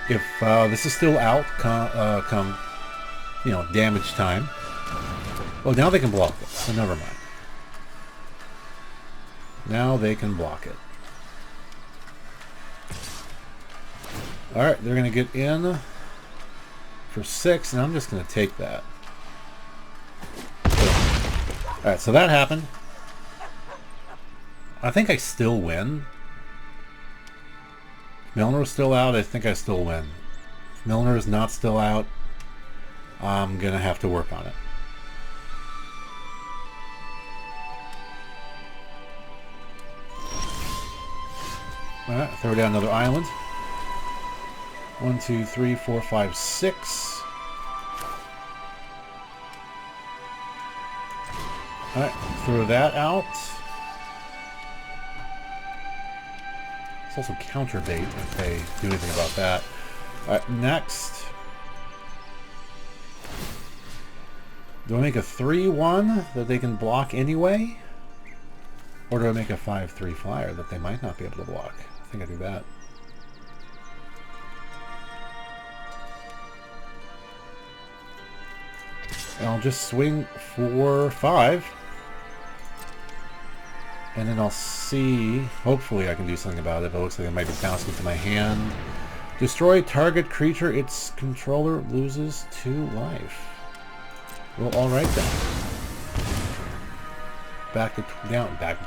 if this is still out come damage time, well, now they can block it, so never mind. Now they can block it. Alright, they're going to get in for 6, and I'm just going to take that. Alright, so that happened. I think I still win. If Milner is still out, I think I still win. If Milner is not still out, I'm going to have to work on it. Alright, throw down another island. 1, 2, 3, 4, 5, 6. Alright, throw that out. It's also counter bait if they do anything about that. Alright, next. Do I make a 3-1 that they can block anyway? Or do I make a 5-3 flyer that they might not be able to block? I think I do that. And I'll just swing for 5. And then I'll see, hopefully I can do something about it, but it looks like it might be bouncing into my hand. Destroy target creature, its controller loses 2 life. Well, alright then. Back to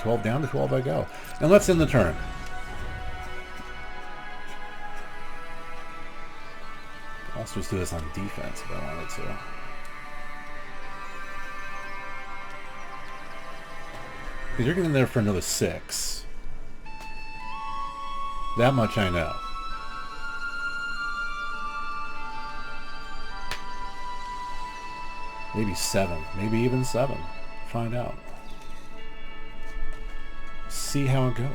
12, down to 12 I go. And let's end the turn. I'll also just do this on defense if I wanted to. Because you're getting there for another 6. That much I know. Maybe 7. Maybe even 7. Find out. See how it goes.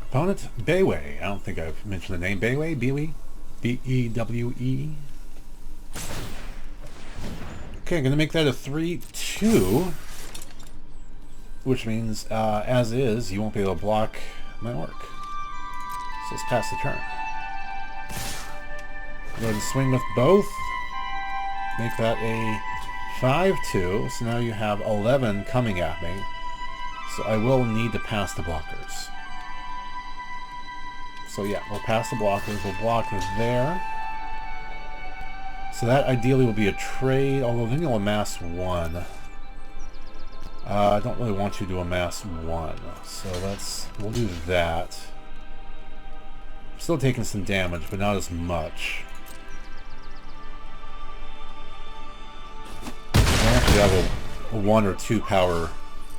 Opponent, Bewe. I don't think I've mentioned the name. Bewe? Bewe? B-E-W-E? Okay, I'm going to make that a 3-2. Which means, as is, you won't be able to block my orc. So let's pass the turn. Go ahead and swing with both. Make that a 5-2. So now you have 11 coming at me. So I will need to pass the blockers. So yeah, we'll pass the blockers. We'll block there. So that ideally will be a trade, although then you'll amass 1. I don't really want you to amass 1. So we'll do that. Still taking some damage, but not as much. I actually have a 1 or 2 power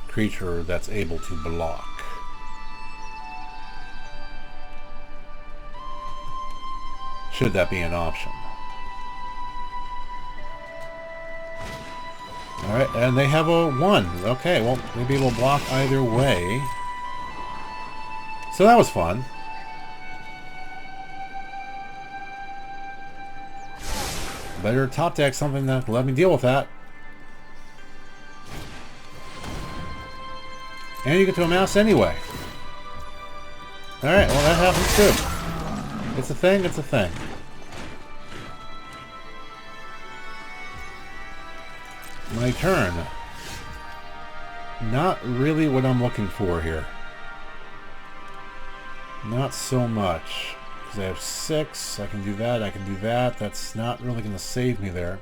creature that's able to block. Should that be an option. Alright, and they have a 1. Okay, well, maybe we'll block either way. So that was fun. Better top deck something that let me deal with that. And you get to amass anyway. Alright, well that happens too. It's a thing, it's a thing. My turn. Not really what I'm looking for here. Not so much. Because I have 6. I can do that. I can do that. That's not really going to save me there.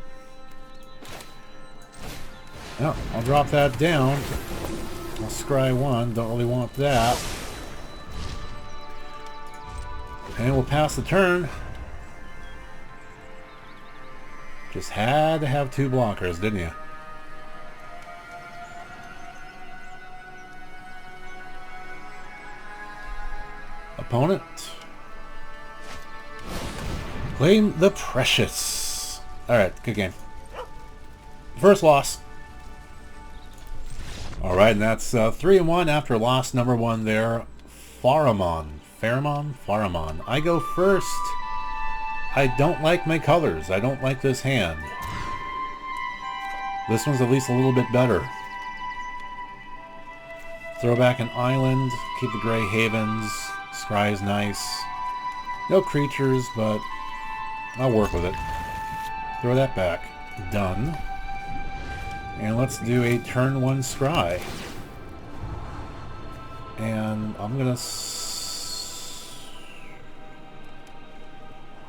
No, I'll drop that down. I'll scry 1. Don't really want that. And we'll pass the turn. Just had to have 2 blockers, didn't you? Opponent. Claim the precious. Alright, good game. First loss. Alright, and that's 3-1 after loss number 1 there. Faramon. I go first. I don't like my colors. I don't like this hand. This one's at least a little bit better. Throw back an island. Keep the Grey Havens. Scry is nice. No creatures, but I'll work with it. Throw that back. Done. And let's do a turn 1 Scry. And I'm going to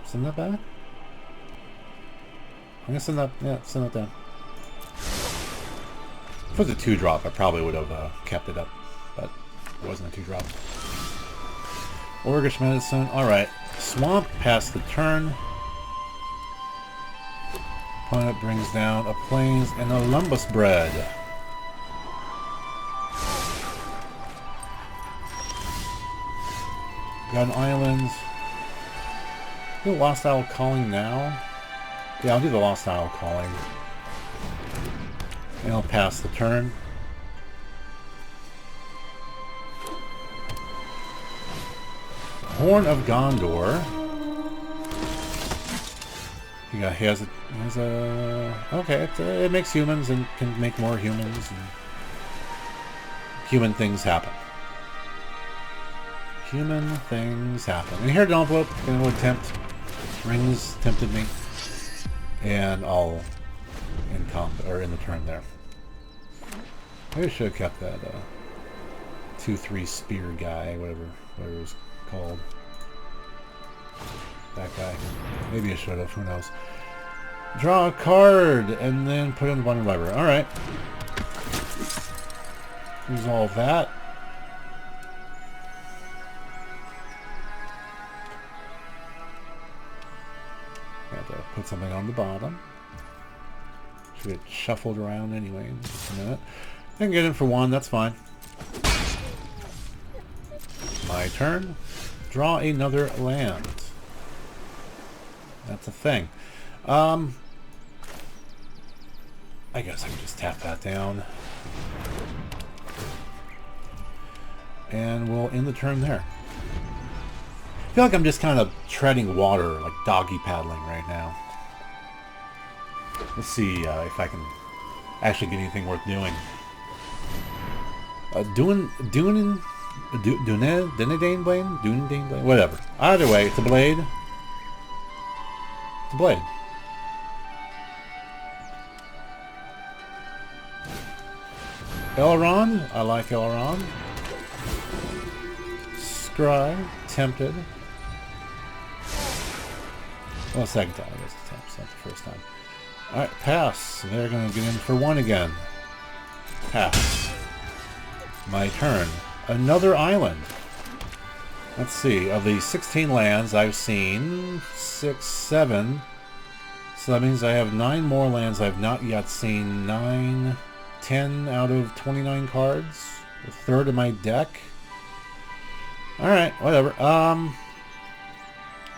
send that back? I'm going to send that, yeah, send that down. If it was a 2-drop, I probably would have kept it up, but it wasn't a 2-drop. Orcish Medicine, alright. Swamp, pass the turn. Opponent brings down a Plains and a Lumbus Bread. Got an island. Do Lost Isle Calling now? Yeah, I'll do the Lost Isle Calling. And I'll pass the turn. Horn of Gondor. He has a okay, it makes humans and can make more humans. And human things happen. Human things happen. Inherited envelope, going to attempt. Rings tempted me. And I'll in combat or in the turn there. Maybe I should have kept that 2/3 spear guy, whatever it was called. That guy. Maybe I should have, who knows. Draw a card and then put it in the bottom of the library. Alright. Resolve that. Got to put something on the bottom. Should get shuffled around anyway in just a minute. I can get in for 1, that's fine. My turn. Draw another land. That's a thing. I guess I can just tap that down. And we'll end the turn there. I feel like I'm just kind of treading water, like doggy paddling right now. Let's see if I can actually get anything worth doing. Dunedane Blade? Whatever. Either way, it's a blade. It's a blade. Elrond. I like Elrond. Scry. Tempted. Well, second time, I guess it's temp, so not the first time. Alright, pass. They're going to get in for 1 again. Pass. My turn. Another island. Let's see. Of the 16 lands, I've seen 6, 7. So that means I have 9 more lands I've not yet seen. 9, 10 out of 29 cards. A third of my deck. Alright, whatever.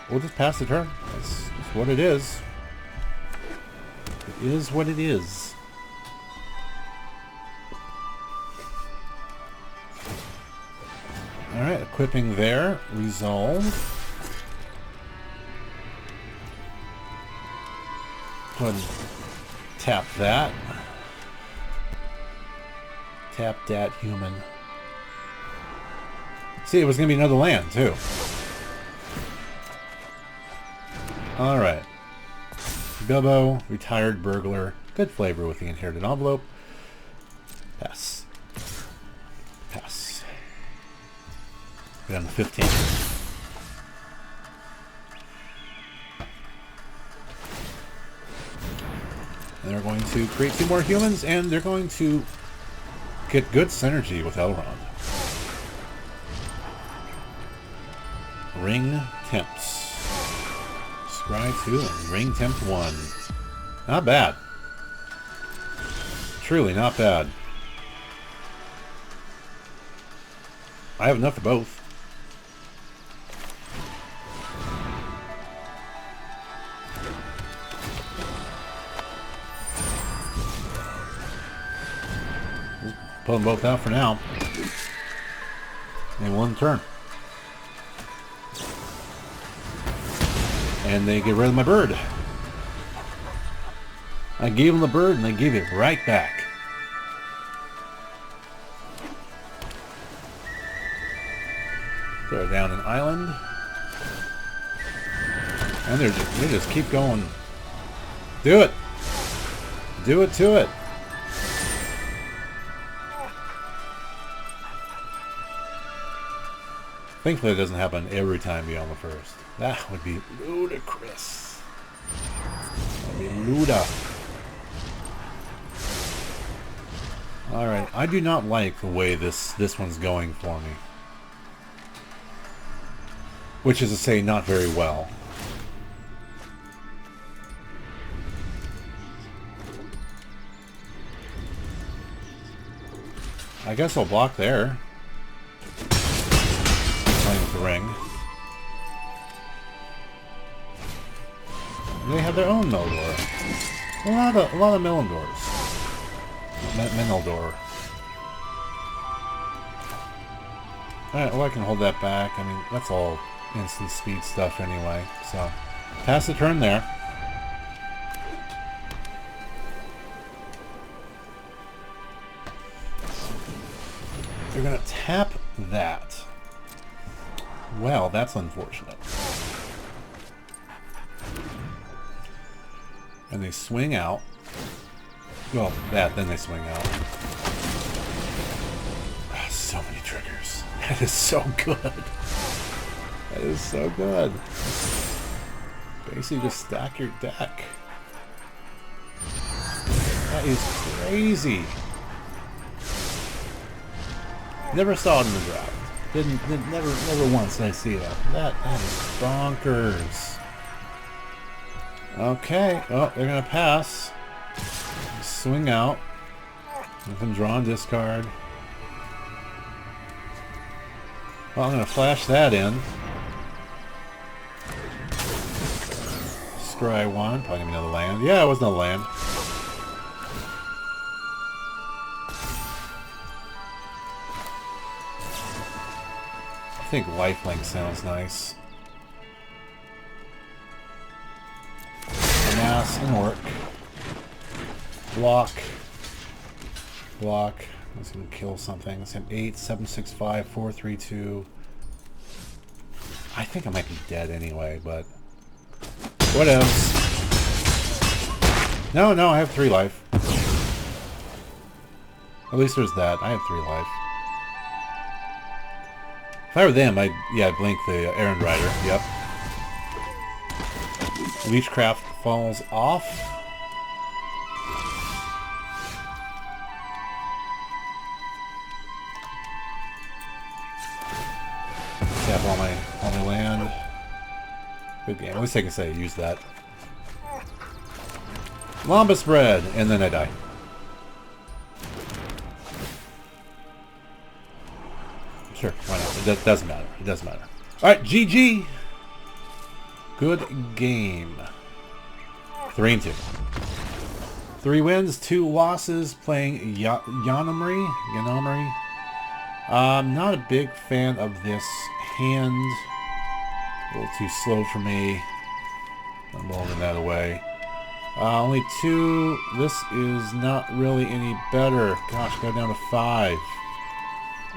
We'll just pass the turn. That's what it is. It is what it is. Alright, equipping there. Resolve. Go ahead and tap that. Tap that human. See, it was going to be another land, too. Alright. Bilbo, retired burglar. Good flavor with the inherited envelope. Pass. Pass. Get on the 15. And they're going to create 2 more humans, and they're going to get good synergy with Elrond. Ring Temps. Scry 2 and Ring Tempt 1. Not bad. Truly not bad. I have enough for both. Pull them both out for now. In one turn. And they get rid of my bird. I gave them the bird and they gave it right back. Throw down an island. And they just keep going. Do it! Do it to it! Thankfully it doesn't happen every time beyond the first. That would be ludicrous. That would be luda. Alright, I do not like the way this one's going for me. Which is to say, not very well. I guess I'll block there. Playing with the ring. They have their own Meldor. A lot of Melindors. Meneldor. Alright, well I can hold that back. I mean, that's all instant speed stuff anyway. So, pass the turn there. They're gonna tap that. Well, that's unfortunate. And they swing out. Well, then they swing out. Oh, so many triggers. That is so good. That is so good. Basically just stack your deck. That is crazy. Never saw it in the draft. Never once did I see that. That is bonkers. Okay. Oh, they're gonna pass. Swing out. Let them draw and discard. Well, I'm gonna flash that in. Scry one. Probably gonna be another land. Yeah, it was another land. I think lifelink sounds nice. Mass and work. Block. Block. Let's even kill something. Let's hit 8, 7, 6, 5, 4, 3, 2. I think I might be dead anyway, but what else? No, I have 3 life. At least there's that. I have 3 life. If I were them, I'd blink the Errand Rider. Yep. Leechcraft falls off. Tap all my land. Good game. At least I can say I used that. Lamba spread, and then I die. Sure, why not? It doesn't matter. It doesn't matter. Alright, GG! Good game. 3-2. 3 wins, 2 losses, playing Yanomri. Not a big fan of this hand. A little too slow for me. I'm moving that away. Only 2. This is not really any better. Gosh, go down to 5.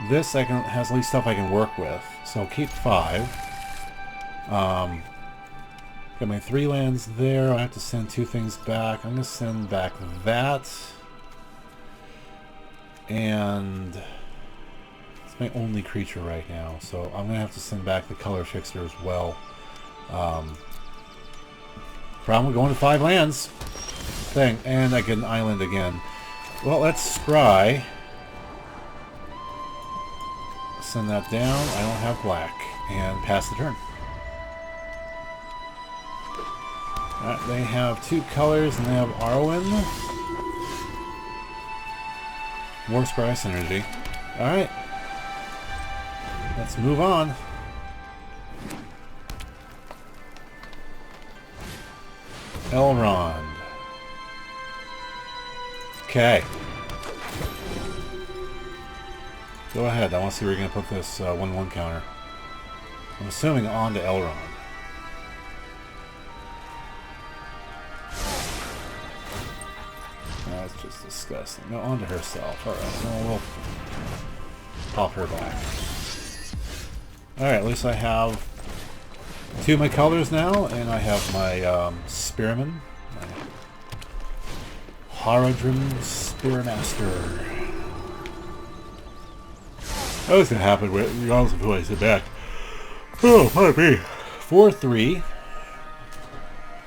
This has at least stuff I can work with, so I'll keep 5. Got my 3 lands there. I have to send 2 things back. I'm going to send back that. And it's my only creature right now, so I'm going to have to send back the color fixer as well. Problem with going to 5 lands. Thing. And I get an island again. Well, let's scry. Send that down. I don't have black. And pass the turn. Alright, they have 2 colors and they have Arwen. More Scry synergy. Alright. Let's move on. Elrond. Okay. Go ahead. I want to see where you're going to put this 1-1 counter. I'm assuming on to Elrond. That's just disgusting. No, onto herself. Alright, well, we'll pop her back. Alright, at least I have 2 of my colors now, and I have my Spearman. My Haradrim Spearmaster. That was going to happen regardless of who I sit back. Oh, pardon me. 4-3.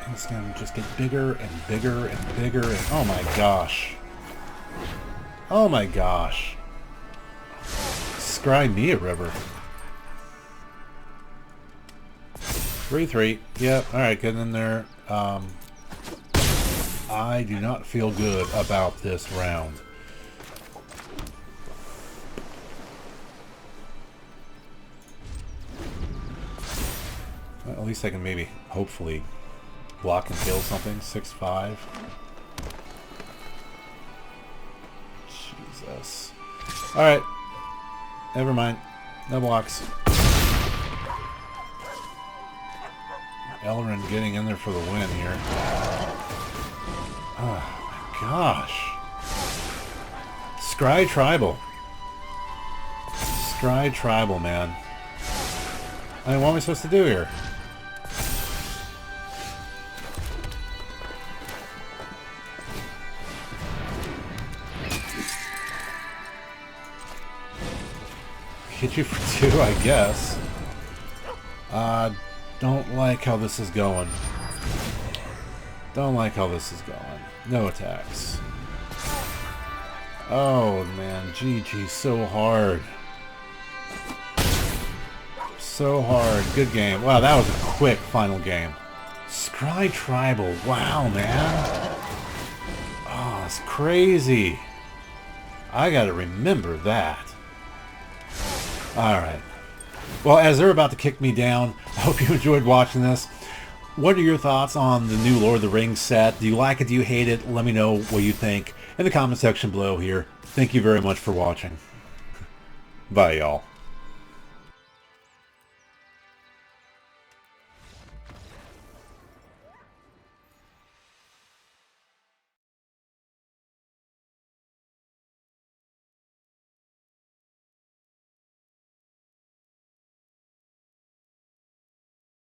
And it's going to just get bigger and bigger and bigger. And oh my gosh. Oh my gosh. Scry me a river. 3-3. Yep. Alright, getting in there. I do not feel good about this round. Well, at least I can maybe, hopefully, block and kill something. 6-5. Jesus. Alright. Never mind. No blocks. Elrond getting in there for the win here. Oh my gosh. Scry Tribal. Scry Tribal, man. I mean, what am I supposed to do here? Hit you for 2, I guess. Don't like how this is going. Don't like how this is going. No attacks. Oh man, GG, so hard. So hard. Good game. Wow, that was a quick final game. Scry Tribal. Wow, man. Oh, it's crazy. I gotta remember that. Alright. Well, as they're about to kick me down, I hope you enjoyed watching this. What are your thoughts on the new Lord of the Rings set? Do you like it? Do you hate it? Let me know what you think in the comment section below here. Thank you very much for watching. Bye, y'all.